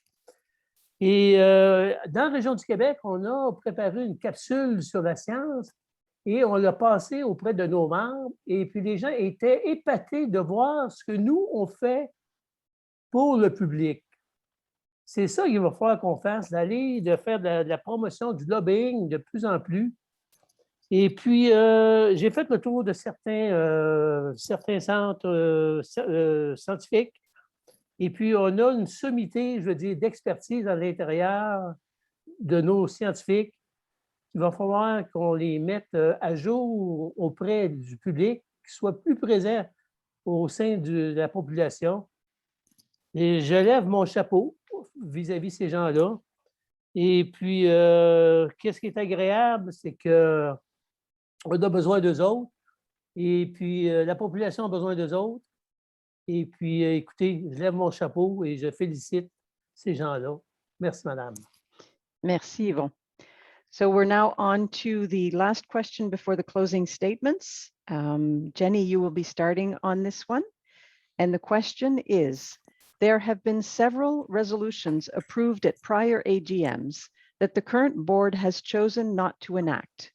Et dans la région du Québec, on a préparé une capsule sur la science et on l'a passée auprès de nos membres. Et puis, les gens étaient épatés de voir ce que nous, on fait pour le public. C'est ça qu'il va falloir qu'on fasse, de faire de la promotion, du lobbying de plus en plus. Et puis, j'ai fait le tour de certains centres scientifiques. Et puis, on a une sommité, je veux dire, d'expertise à l'intérieur de nos scientifiques. Il va falloir qu'on les mette à jour auprès du public, qu'ils soient plus présents au sein de la population. Et je lève mon chapeau vis-à-vis ces gens-là. Et puis, qu'est-ce qui est agréable, c'est qu'on a besoin d'eux autres. Et puis, la population a besoin d'eux autres. Et puis, écoutez, je lève mon chapeau et je félicite ces gens-là. Merci, Madame. Merci, Yvon. So we're now on to the last question before the closing statements. Jenny, you will be starting on this one. And the question is, there have been several resolutions approved at prior AGMs that the current board has chosen not to enact.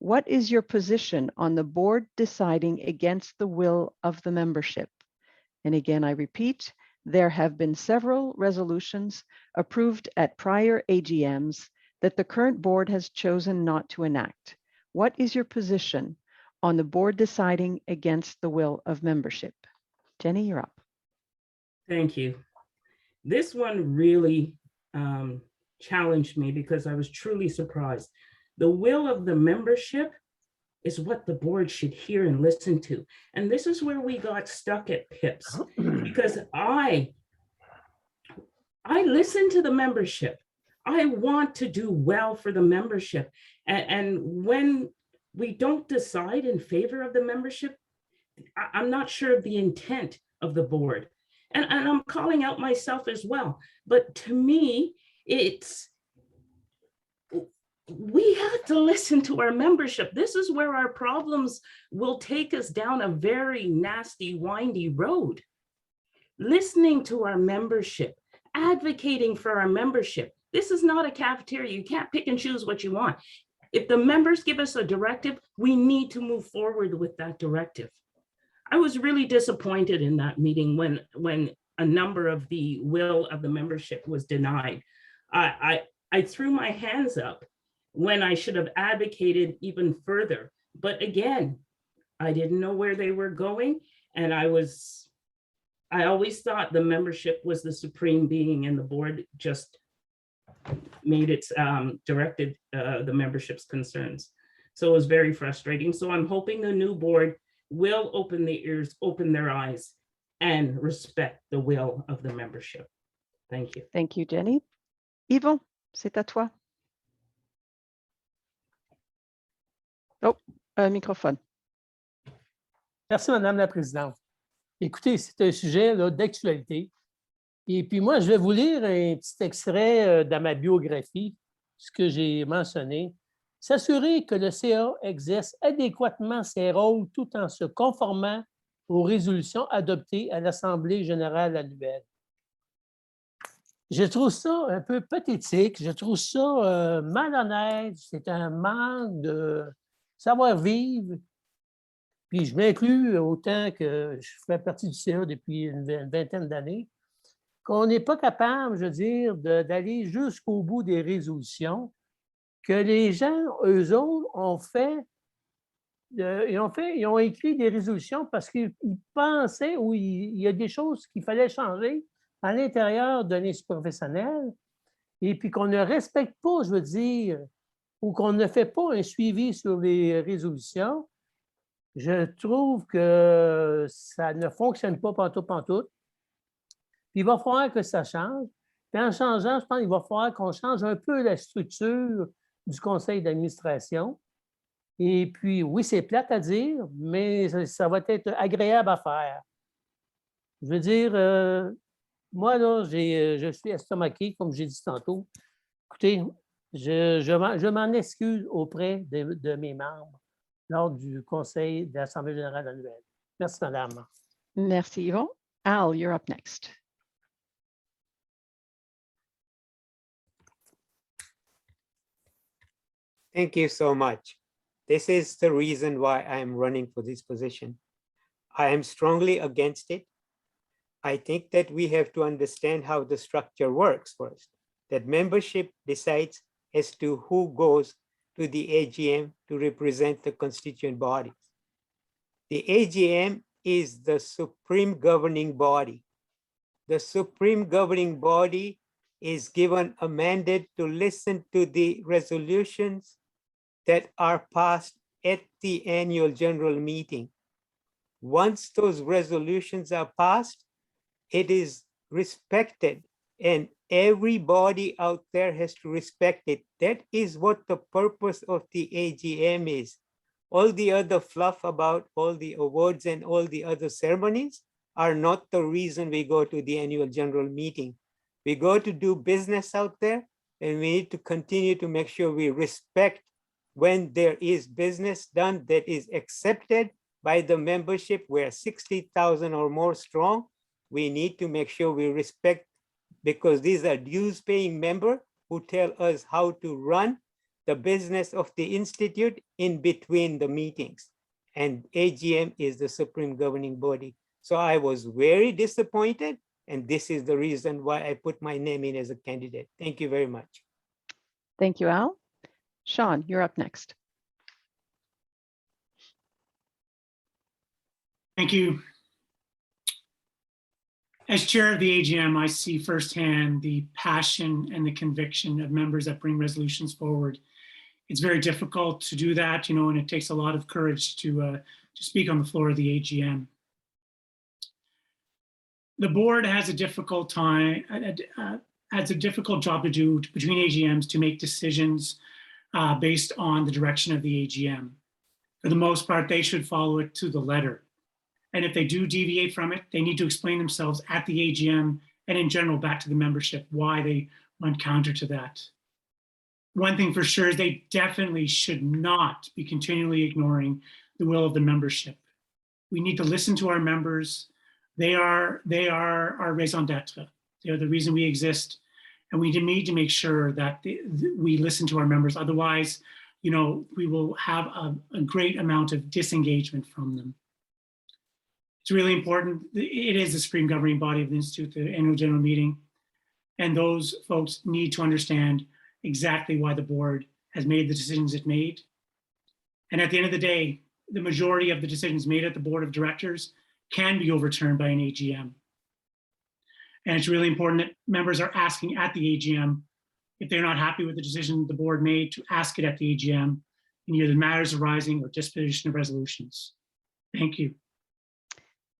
What is your position on the board deciding against the will of the membership? And again, I repeat, there have been several resolutions approved at prior AGMs that the current board has chosen not to enact. What is your position on the board deciding against the will of membership? Jenny, you're up. Thank you. This one really challenged me because I was truly surprised. The will of the membership is what the board should hear and listen to. And this is where we got stuck at PIPS, because I listen to the membership. I want to do well for the membership. And when we don't decide in favor of the membership, I'm not sure of the intent of the board. And I'm calling out myself as well. But to me, we have to listen to our membership. This is where our problems will take us down a very nasty, windy road. Listening to our membership, advocating for our membership. This is not a cafeteria. You can't pick and choose what you want. If the members give us a directive, we need to move forward with that directive. I was really disappointed in that meeting when a number of the will of the membership was denied. I threw my hands up when I should have advocated even further. But again, I didn't know where they were going. And I always thought the membership was the supreme being, and the board just made its directed the membership's concerns. So it was very frustrating. So I'm hoping the new board will open their ears, open their eyes, and respect the will of the membership. Thank you. Thank you, Jenny. Yvon, c'est à toi. Oh, microphone. Merci, Madame la Présidente. Écoutez, c'est un sujet d'actualité. Et puis moi, je vais vous lire un petit extrait de ma biographie, ce que j'ai mentionné. S'assurer que le CA exerce adéquatement ses rôles tout en se conformant aux résolutions adoptées à l'Assemblée générale annuelle. Je trouve ça un peu pathétique, je trouve ça malhonnête, c'est un manque de savoir-vivre. Puis je m'inclus autant que je fais partie du CA depuis une vingtaine d'années, qu'on n'est pas capable, je veux dire, d'aller jusqu'au bout des résolutions, que les gens, eux autres, ils ont écrit des résolutions parce qu'ils pensaient ou il y a des choses qu'il fallait changer à l'intérieur de l'institut professionnel, et puis qu'on ne respecte pas, je veux dire, ou qu'on ne fait pas un suivi sur les résolutions. Je trouve que ça ne fonctionne pas pantoute. Puis il va falloir que ça change. Puis en changeant, je pense qu'il va falloir qu'on change un peu la structure du conseil d'administration. Et puis, oui, c'est plate à dire, mais ça va être agréable à faire. Je veux dire, moi, là, je suis estomaqué, comme j'ai dit tantôt. Écoutez, je m'en excuse auprès de mes membres lors du conseil de l'Assemblée générale annuelle. Merci, madame. Merci, Yvon. Al, you're up next. Thank you so much. This is the reason why I am running for this position. I am strongly against it. I think that we have to understand how the structure works first, that membership decides as to who goes to the AGM to represent the constituent bodies. The AGM is the supreme governing body. The supreme governing body is given a mandate to listen to the resolutions that are passed at the annual general meeting. Once those resolutions are passed, it is respected, and everybody out there has to respect it. That is what the purpose of the AGM is. All the other fluff about all the awards and all the other ceremonies are not the reason we go to the annual general meeting. We go to do business out there, and we need to continue to make sure we respect when there is business done that is accepted by the membership. We're 60,000 or more strong. We need to make sure we respect, because these are dues paying members who tell us how to run the business of the institute in between the meetings. And AGM is the supreme governing body. So I was very disappointed, and this is the reason why I put my name in as a candidate. Thank you very much. Thank you, Al. Sean, you're up next. Thank you. As chair of the AGM, I see firsthand the passion and the conviction of members that bring resolutions forward. It's very difficult to do that, and it takes a lot of courage to speak on the floor of the AGM. The board has a difficult time, has a difficult job to do between AGMs to make decisions based on the direction of the AGM. For the most part, they should follow it to the letter. And if they do deviate from it, they need to explain themselves at the AGM and in general back to the membership why they went counter to that. One thing for sure is they definitely should not be continually ignoring the will of the membership. We need to listen to our members. They are our raison d'etre. They are the reason we exist. And we need to make sure that we listen to our members. Otherwise, we will have a great amount of disengagement from them. It's really important. It is the supreme governing body of the Institute, the annual general meeting. And those folks need to understand exactly why the board has made the decisions it made. And at the end of the day, the majority of the decisions made at the board of directors can be overturned by an AGM. And it's really important that members are asking at the AGM, if they're not happy with the decision the board made, to ask it at the AGM in either matters arising or disposition of resolutions. Thank you.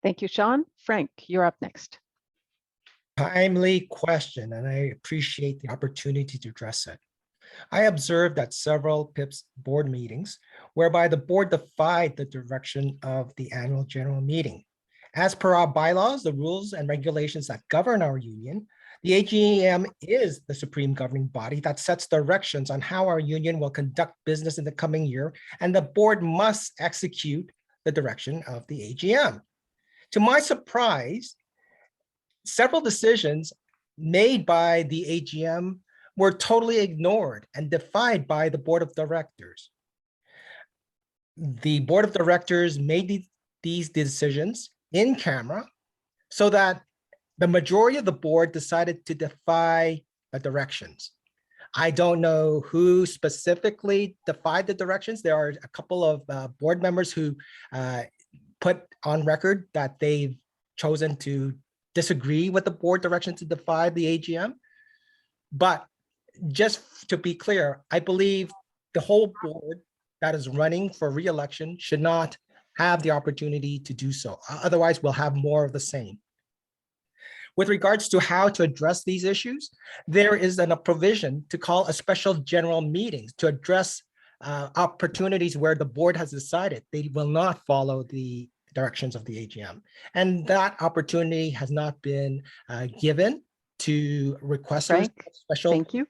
Thank you, Sean. Frank, you're up next. Timely question, and I appreciate the opportunity to address it. I observed at several PIPS board meetings whereby the board defied the direction of the annual general meeting. As per our bylaws, the rules and regulations that govern our union, the AGM is the supreme governing body that sets directions on how our union will conduct business in the coming year, and the board must execute the direction of the AGM. To my surprise, several decisions made by the AGM were totally ignored and defied by the board of directors. The board of directors made these decisions in camera so that the majority of the board decided to defy the directions. I don't know who specifically defied the directions. There are a couple of board members who put on record that they've chosen to disagree with the board direction to defy the AGM. But just to be clear, I believe the whole board that is running for re-election should not have the opportunity to do so. Otherwise, we'll have more of the same. With regards to how to address these issues, there is a provision to call a special general meeting to address opportunities where the board has decided they will not follow the directions of the AGM. And that opportunity has not been given to requesters. Frank, Special. thank you.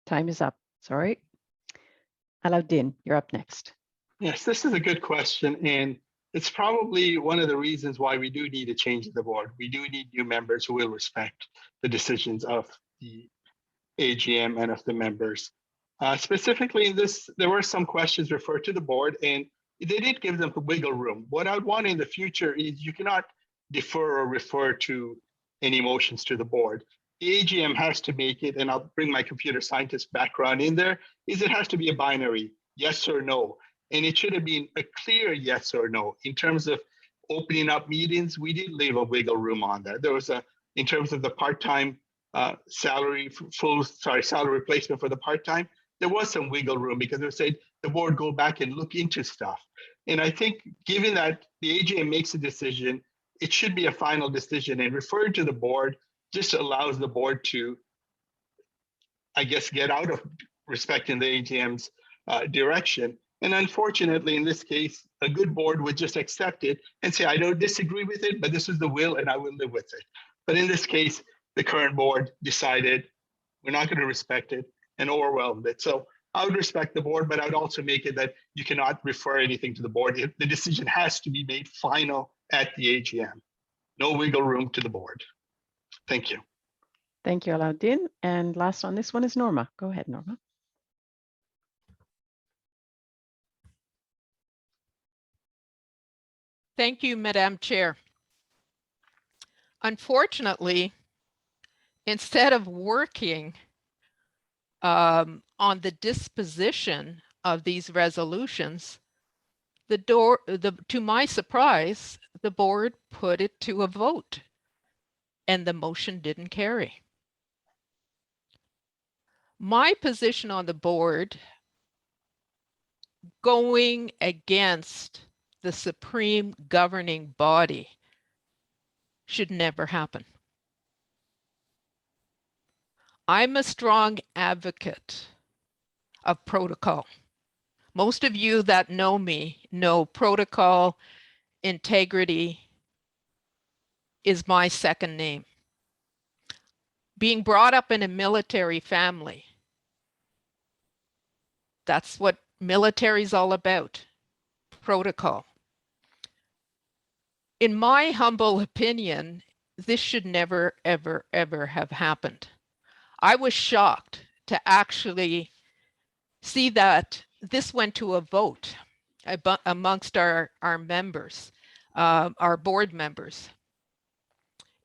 Time is up. Sorry. Alaudin, you're up next. Yes, this is a good question. And it's probably one of the reasons why we do need a change of the board. We do need new members who will respect the decisions of the AGM and of the members. Specifically in this, there were some questions referred to the board, and they did give them the wiggle room. What I would want in the future is you cannot defer or refer to any motions to the board. The AGM has to make it, and I'll bring my computer scientist background in there, is it has to be a binary, yes or no. And it should have been a clear yes or no. In terms of opening up meetings, we did leave a wiggle room on that. There was in terms of the part-time salary replacement for the part-time, there was some wiggle room because they said the board go back and look into stuff. And I think given that the AGM makes a decision, it should be a final decision, and referring to the board just allows the board to, I guess, get out of respecting the AGM's direction. And unfortunately, in this case, a good board would just accept it and say, I don't disagree with it, but this is the will and I will live with it. But in this case, the current board decided we're not going to respect it and overwhelmed it. So I would respect the board, but I would also make it that you cannot refer anything to the board. The decision has to be made final at the AGM. No wiggle room to the board. Thank you. Thank you, Alaudin. And last on this one is Norma. Go ahead, Norma. Thank you, Madam Chair. Unfortunately, instead of working on the disposition of these resolutions, to my surprise, the board put it to a vote and the motion didn't carry. My position on the board going against the supreme governing body should never happen. I'm a strong advocate of protocol. Most of you that know me know protocol integrity is my second name. Being brought up in a military family, that's what military is all about, protocol. In my humble opinion, this should never, ever, ever have happened. I was shocked to actually see that this went to a vote amongst our members, our board members.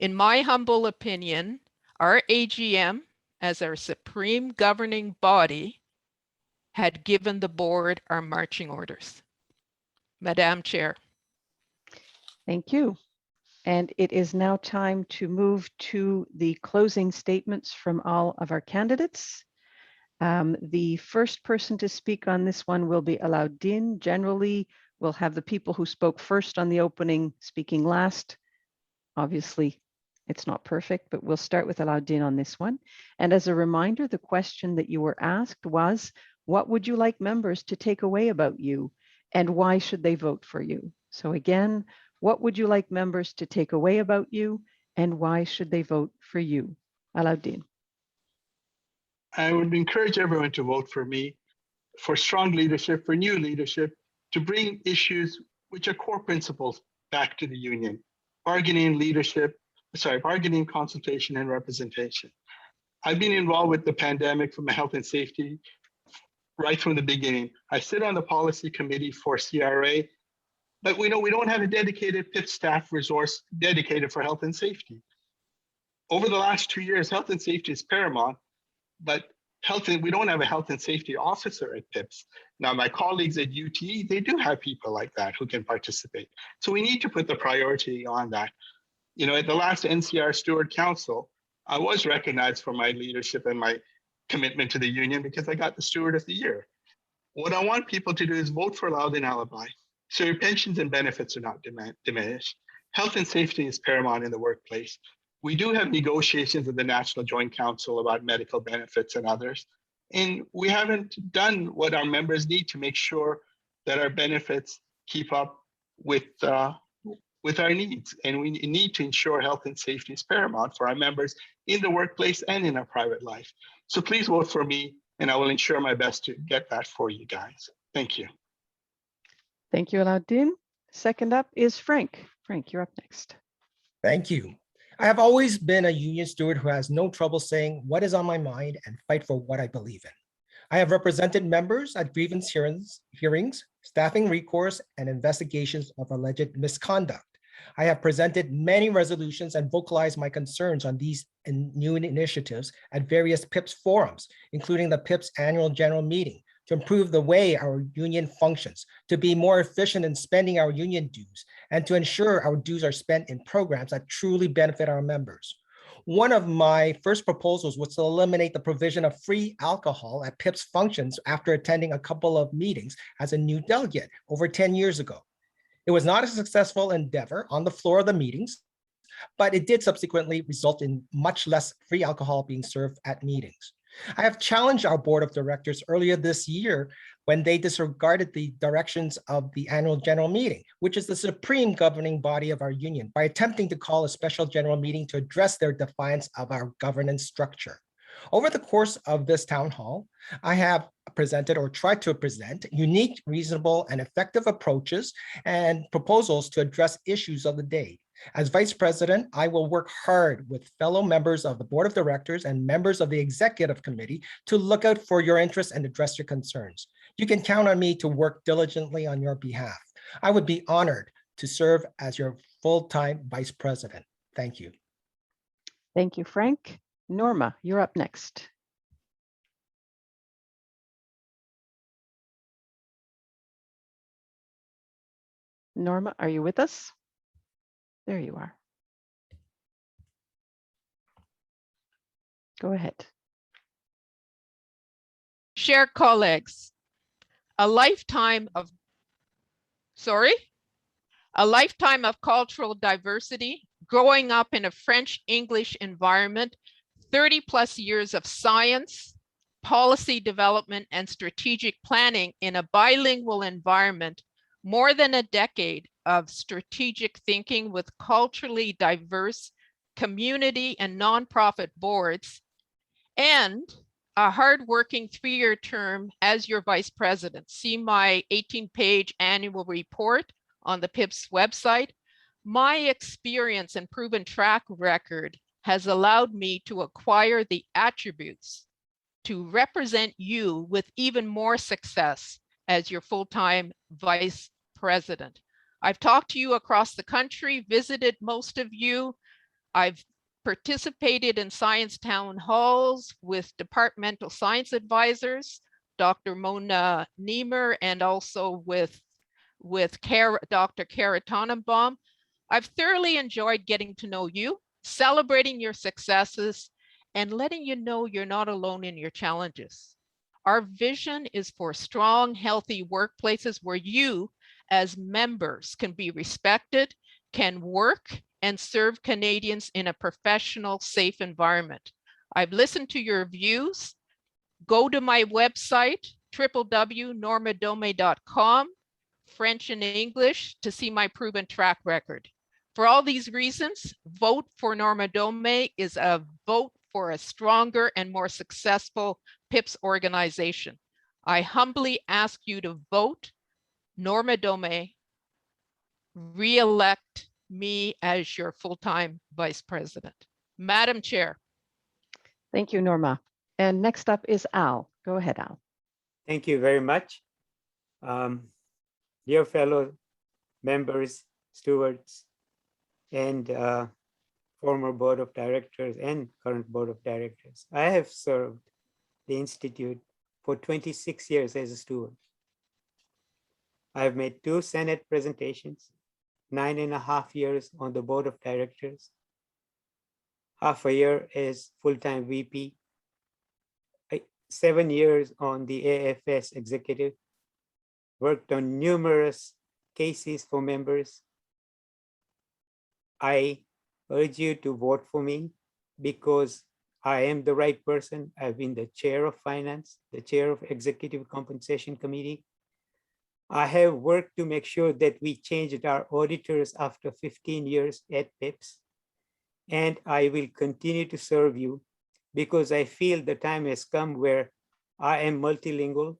In my humble opinion, our AGM, as our supreme governing body, had given the board our marching orders. Madam Chair. Thank you. And it is now time to move to the closing statements from all of our candidates. The first person to speak on this one will be Alaudin. Generally, we'll have the people who spoke first on the opening speaking last. Obviously, it's not perfect, but we'll start with Alaudin on this one. And as a reminder, the question that you were asked was, what would you like members to take away about you, and why should they vote for you? So again, what would you like members to take away about you, and why should they vote for you? Alaudin. I would encourage everyone to vote for me, for strong leadership, for new leadership, to bring issues which are core principles back to the union. Bargaining, consultation, and representation. I've been involved with the pandemic from a health and safety right from the beginning. I sit on the policy committee for CRA, but we don't have a dedicated PIP staff resource dedicated for health and safety. Over the last 2 years, health and safety is paramount, but we don't have a health and safety officer at PIPS. Now, my colleagues at UTE, they do have people like that who can participate. So we need to put the priority on that. At the last NCR Steward Council, I was recognized for my leadership and my commitment to the union because I got the Steward of the Year. What I want people to do is vote for Alaudin Alibi, so your pensions and benefits are not diminished. Health and safety is paramount in the workplace. We do have negotiations with the National Joint Council about medical benefits and others, and we haven't done what our members need to make sure that our benefits keep up with our needs. And we need to ensure health and safety is paramount for our members in the workplace and in our private life. So please vote for me, and I will ensure my best to get that for you guys. Thank you. Thank you, Alaudin. Second up is Frank. Frank, you're up next. Thank you. I have always been a union steward who has no trouble saying what is on my mind and fight for what I believe in. I have represented members at grievance hearings, staffing recourse, and investigations of alleged misconduct. I have presented many resolutions and vocalized my concerns on these new initiatives at various PIPS forums, including the PIPS annual general meeting, to improve the way our union functions, to be more efficient in spending our union dues, and to ensure our dues are spent in programs that truly benefit our members. One of my first proposals was to eliminate the provision of free alcohol at PIPS functions after attending a couple of meetings as a new delegate over 10 years ago. It was not a successful endeavor on the floor of the meetings, but it did subsequently result in much less free alcohol being served at meetings. I have challenged our board of directors earlier this year when they disregarded the directions of the annual general meeting, which is the supreme governing body of our union, by attempting to call a special general meeting to address their defiance of our governance structure. Over the course of this town hall, I have presented or tried to present unique, reasonable, and effective approaches and proposals to address issues of the day. As Vice President, I will work hard with fellow members of the Board of Directors and members of the Executive Committee to look out for your interests and address your concerns. You can count on me to work diligently on your behalf. I would be honored to serve as your full-time Vice President. Thank you. Thank you, Frank. Norma, you're up next. Norma, are you with us? There you are. Go ahead. Chers collègues, a lifetime of cultural diversity, growing up in a French-English environment, 30 plus years of science, policy development, and strategic planning in a bilingual environment, more than a decade of strategic thinking with culturally diverse community and nonprofit boards, and a hardworking 3-year term as your vice president. See my 18-page annual report on the PIPS website. My experience and proven track record has allowed me to acquire the attributes to represent you with even more success as your full-time vice president. I've talked to you across the country, visited most of you. I've participated in science town halls with departmental science advisors, Dr. Mona Niemer, and also with Dr. Kara Tannenbaum. I've thoroughly enjoyed getting to know you, celebrating your successes, and letting you know you're not alone in your challenges. Our vision is for strong, healthy workplaces where you, as members, can be respected, can work, and serve Canadians in a professional, safe environment. I've listened to your views. Go to my website, www.normadome.com, French and English, to see my proven track record. For all these reasons, vote for Norma Dome is a vote for a stronger and more successful PIPS organization. I humbly ask you to vote Norma Dome, re-elect me as your full-time vice president. Madam Chair. Thank you, Norma. And next up is Al. Go ahead, Al. Thank you very much. Dear fellow members, stewards, and former board of directors and current board of directors, I have served the Institute for 26 years as a steward. I've made 2 Senate presentations, 9.5 years on the board of directors, half a year as full-time VP, 7 years on the AFS executive, worked on numerous cases for members. I urge you to vote for me because I am the right person. I've been the chair of finance, the chair of executive compensation committee. I have worked to make sure that we changed our auditors after 15 years at PIPS. And I will continue to serve you because I feel the time has come where I am multilingual.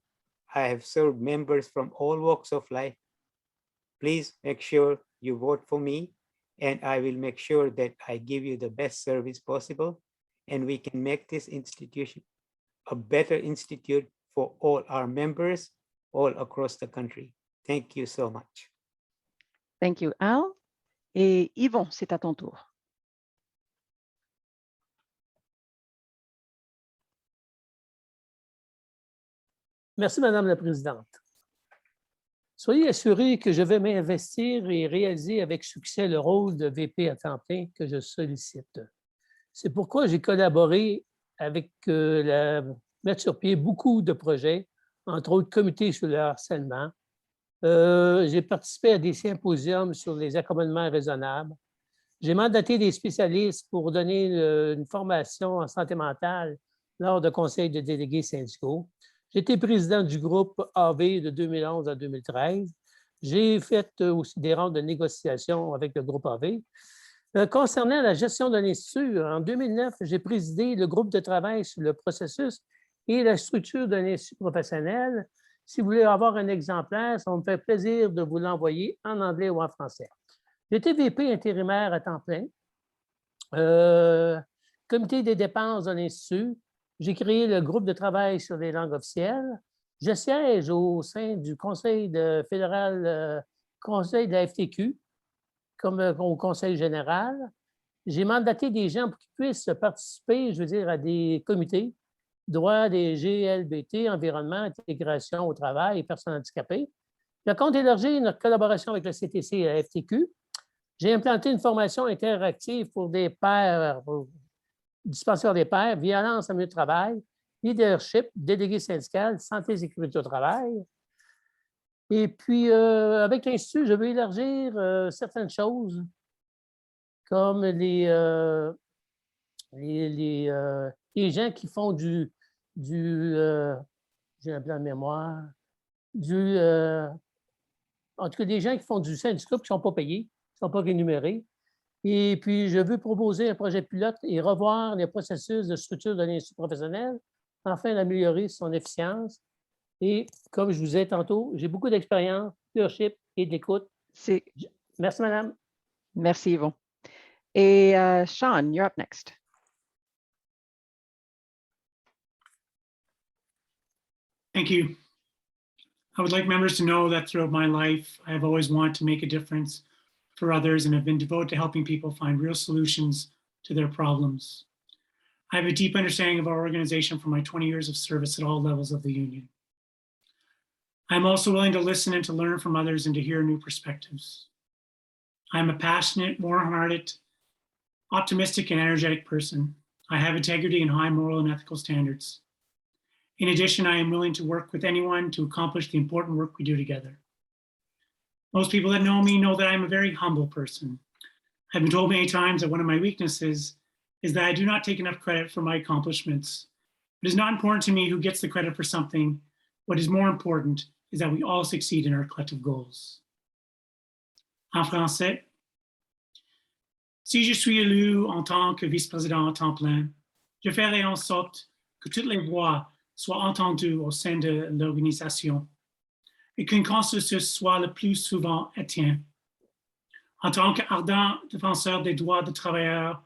I have served members from all walks of life. Please make sure you vote for me, and I will make sure that I give you the best service possible, and we can make this institution a better institute for all our members all across the country. Thank you so much. Thank you, Al. Et Yvon, c'est à ton tour. Merci, Madame la Présidente. Soyez assurés que je vais m'investir et réaliser avec succès le rôle de VP à temps plein que je sollicite. C'est pourquoi j'ai collaboré avec mettre sur pied beaucoup de projets, entre autres comités sur le harcèlement. J'ai participé à des symposiums sur les accommodements raisonnables. J'ai mandaté des spécialistes pour donner une formation en santé mentale lors de conseils de délégués syndicaux. J'étais président du groupe AV de 2011 à 2013. J'ai fait aussi des rondes de négociation avec le groupe AV. Concernant la gestion de l'Institut, en 2009, j'ai présidé le groupe de travail sur le processus et la structure d'un institut professionnel. Si vous voulez avoir un exemplaire, ça me fait plaisir de vous l'envoyer en anglais ou en français. J'étais VP intérimaire à temps plein, comité des dépenses de l'Institut. J'ai créé le groupe de travail sur les langues officielles. Je siège au sein du conseil fédéral, conseil de la FTQ, comme au conseil général. J'ai mandaté des gens pour qu'ils puissent participer, je veux dire, à des comités, droits des GLBT, environnement, intégration au travail et personnes handicapées. Je compte élargir notre collaboration avec le CTC et la FTQ. J'ai implanté une formation interactive pour des pairs, dispensaires des pairs, violence en milieu de travail, leadership, délégué syndical, santé et sécurité au travail. Et puis, avec l'Institut, je veux élargir certaines choses, comme les gens qui font j'ai un blanc de mémoire, en tout cas, des gens qui font du syndicat qui ne sont pas payés, qui ne sont pas rémunérés. Et puis, je veux proposer un projet pilote et revoir les processus de structure de l'Institut professionnel, afin d'améliorer son efficience. Et comme je vous ai tantôt, j'ai beaucoup d'expérience, leadership et de l'écoute. Merci, madame. Merci, Yvon. Et Sean, you're up next. Thank you. I would like members to know that throughout my life, I have always wanted to make a difference for others and have been devoted to helping people find real solutions to their problems. I have a deep understanding of our organization from my 20 years of service at all levels of the union. I'm also willing to listen and to learn from others and to hear new perspectives. I'm a passionate, warm-hearted, optimistic, and energetic person. I have integrity and high moral and ethical standards. In addition, I am willing to work with anyone to accomplish the important work we do together. Most people that know me know that I'm a very humble person. I've been told many times that one of my weaknesses is that I do not take enough credit for my accomplishments. It is not important to me who gets the credit for something. What is more important is that we all succeed in our collective goals. En français, si je suis élu en tant que vice-président à temps plein, je ferai en sorte que toutes les voix soient entendues au sein de l'organisation et qu'un consensus soit le plus souvent atteint. En tant qu'ardent défenseur des droits des travailleurs,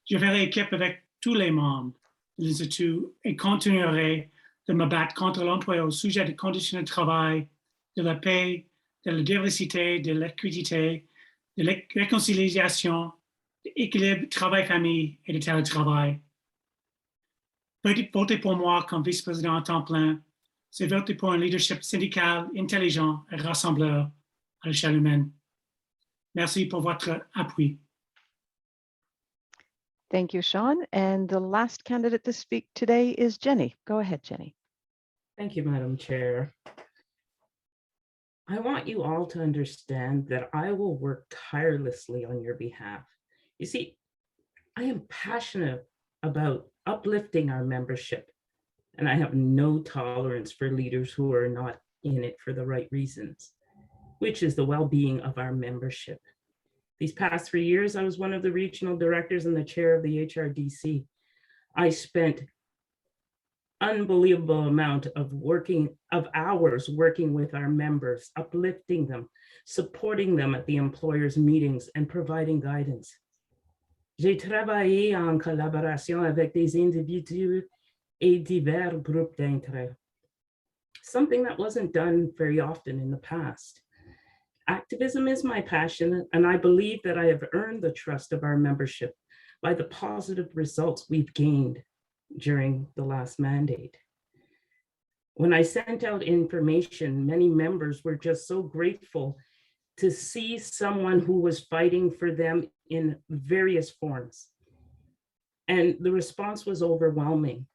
je ferai équipe avec tous les membres de l'Institut et continuerai de me battre contre l'emploi au sujet des conditions de travail, de la paix, de la diversité, de l'équité, de la réconciliation, de l'équilibre travail-famille et de télétravail. Voter pour moi comme vice-président à temps plein, c'est voter pour un leadership syndical intelligent et rassembleur à l'échelle humaine. Merci pour votre appui. Thank you, Sean. And the last candidate to speak today is Jenny. Go ahead, Jenny. Thank you, Madam Chair. I want you all to understand that I will work tirelessly on your behalf. You see, I am passionate about uplifting our membership, and I have no tolerance for leaders who are not in it for the right reasons, which is the well-being of our membership. These past 3 years, I was one of the regional directors and the chair of the HRDC. I spent unbelievable amount of hours working with our members, uplifting them, supporting them at the employers' meetings, and providing guidance. J'ai travaillé en collaboration avec des individus et divers groupes d'intérêt, something that wasn't done very often in the past. Activism is my passion, and I believe that I have earned the trust of our membership by the positive results we've gained during the last mandate. When I sent out information, many members were just so grateful to see someone who was fighting for them in various forms. And the response was overwhelming.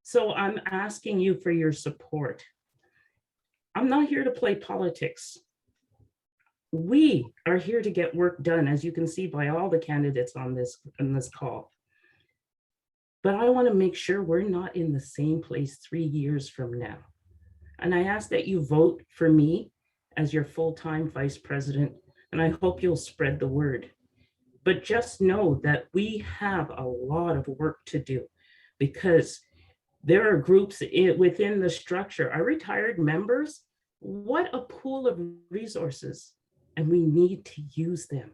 So I'm asking you for your support. I'm not here to play politics. We are here to get work done, as you can see by all the candidates on this call. But I want to make sure we're not in the same place 3 years from now. And I ask that you vote for me as your full-time vice president, and I hope you'll spread the word. But just know that we have a lot of work to do, because there are groups within the structure. Our retired members, what a pool of resources, and we need to use them.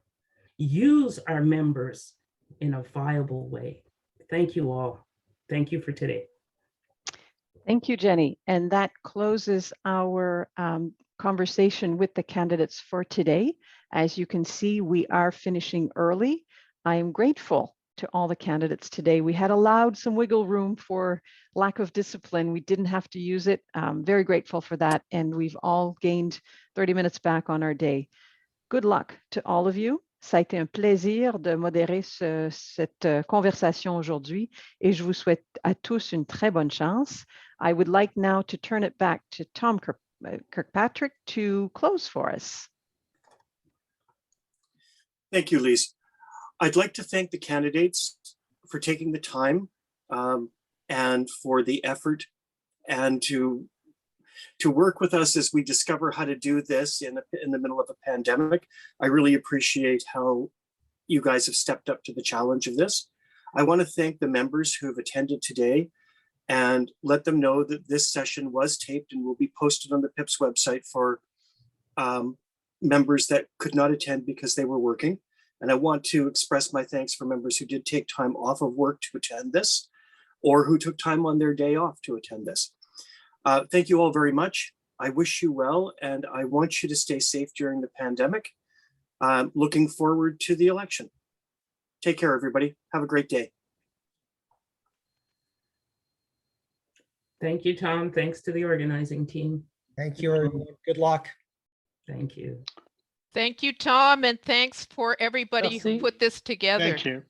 Use our members in a viable way. Thank you all. Thank you for today. Thank you, Jenny. And that closes our conversation with the candidates for today. As you can see, we are finishing early. I am grateful to all the candidates today. We had allowed some wiggle room for lack of discipline. We didn't have to use it. Very grateful for that. And we've all gained 30 minutes back on our day. Good luck to all of you. Ça a été un plaisir de modérer cette conversation aujourd'hui et je vous souhaite à tous une très bonne chance. I would like now to turn it back to Tom Kirkpatrick to close for us. Thank you, Lise. I'd like to thank the candidates for taking the time and for the effort and to work with us as we discover how to do this in the middle of a pandemic. I really appreciate how you guys have stepped up to the challenge of this. I want to thank the members who have attended today and let them know that this session was taped and will be posted on the PIPS website for members that could not attend because they were working. And I want to express my thanks for members who did take time off of work to attend this, or who took time on their day off to attend this. Thank you all very much. I wish you well, and I want you to stay safe during the pandemic. Looking forward to the election. Take care, everybody. Have a great day. Thank you, Tom. Thanks to the organizing team. Thank you, everyone. Good luck. Thank you. Thank you, Tom, and thanks for everybody who Merci. put this together. Thank you.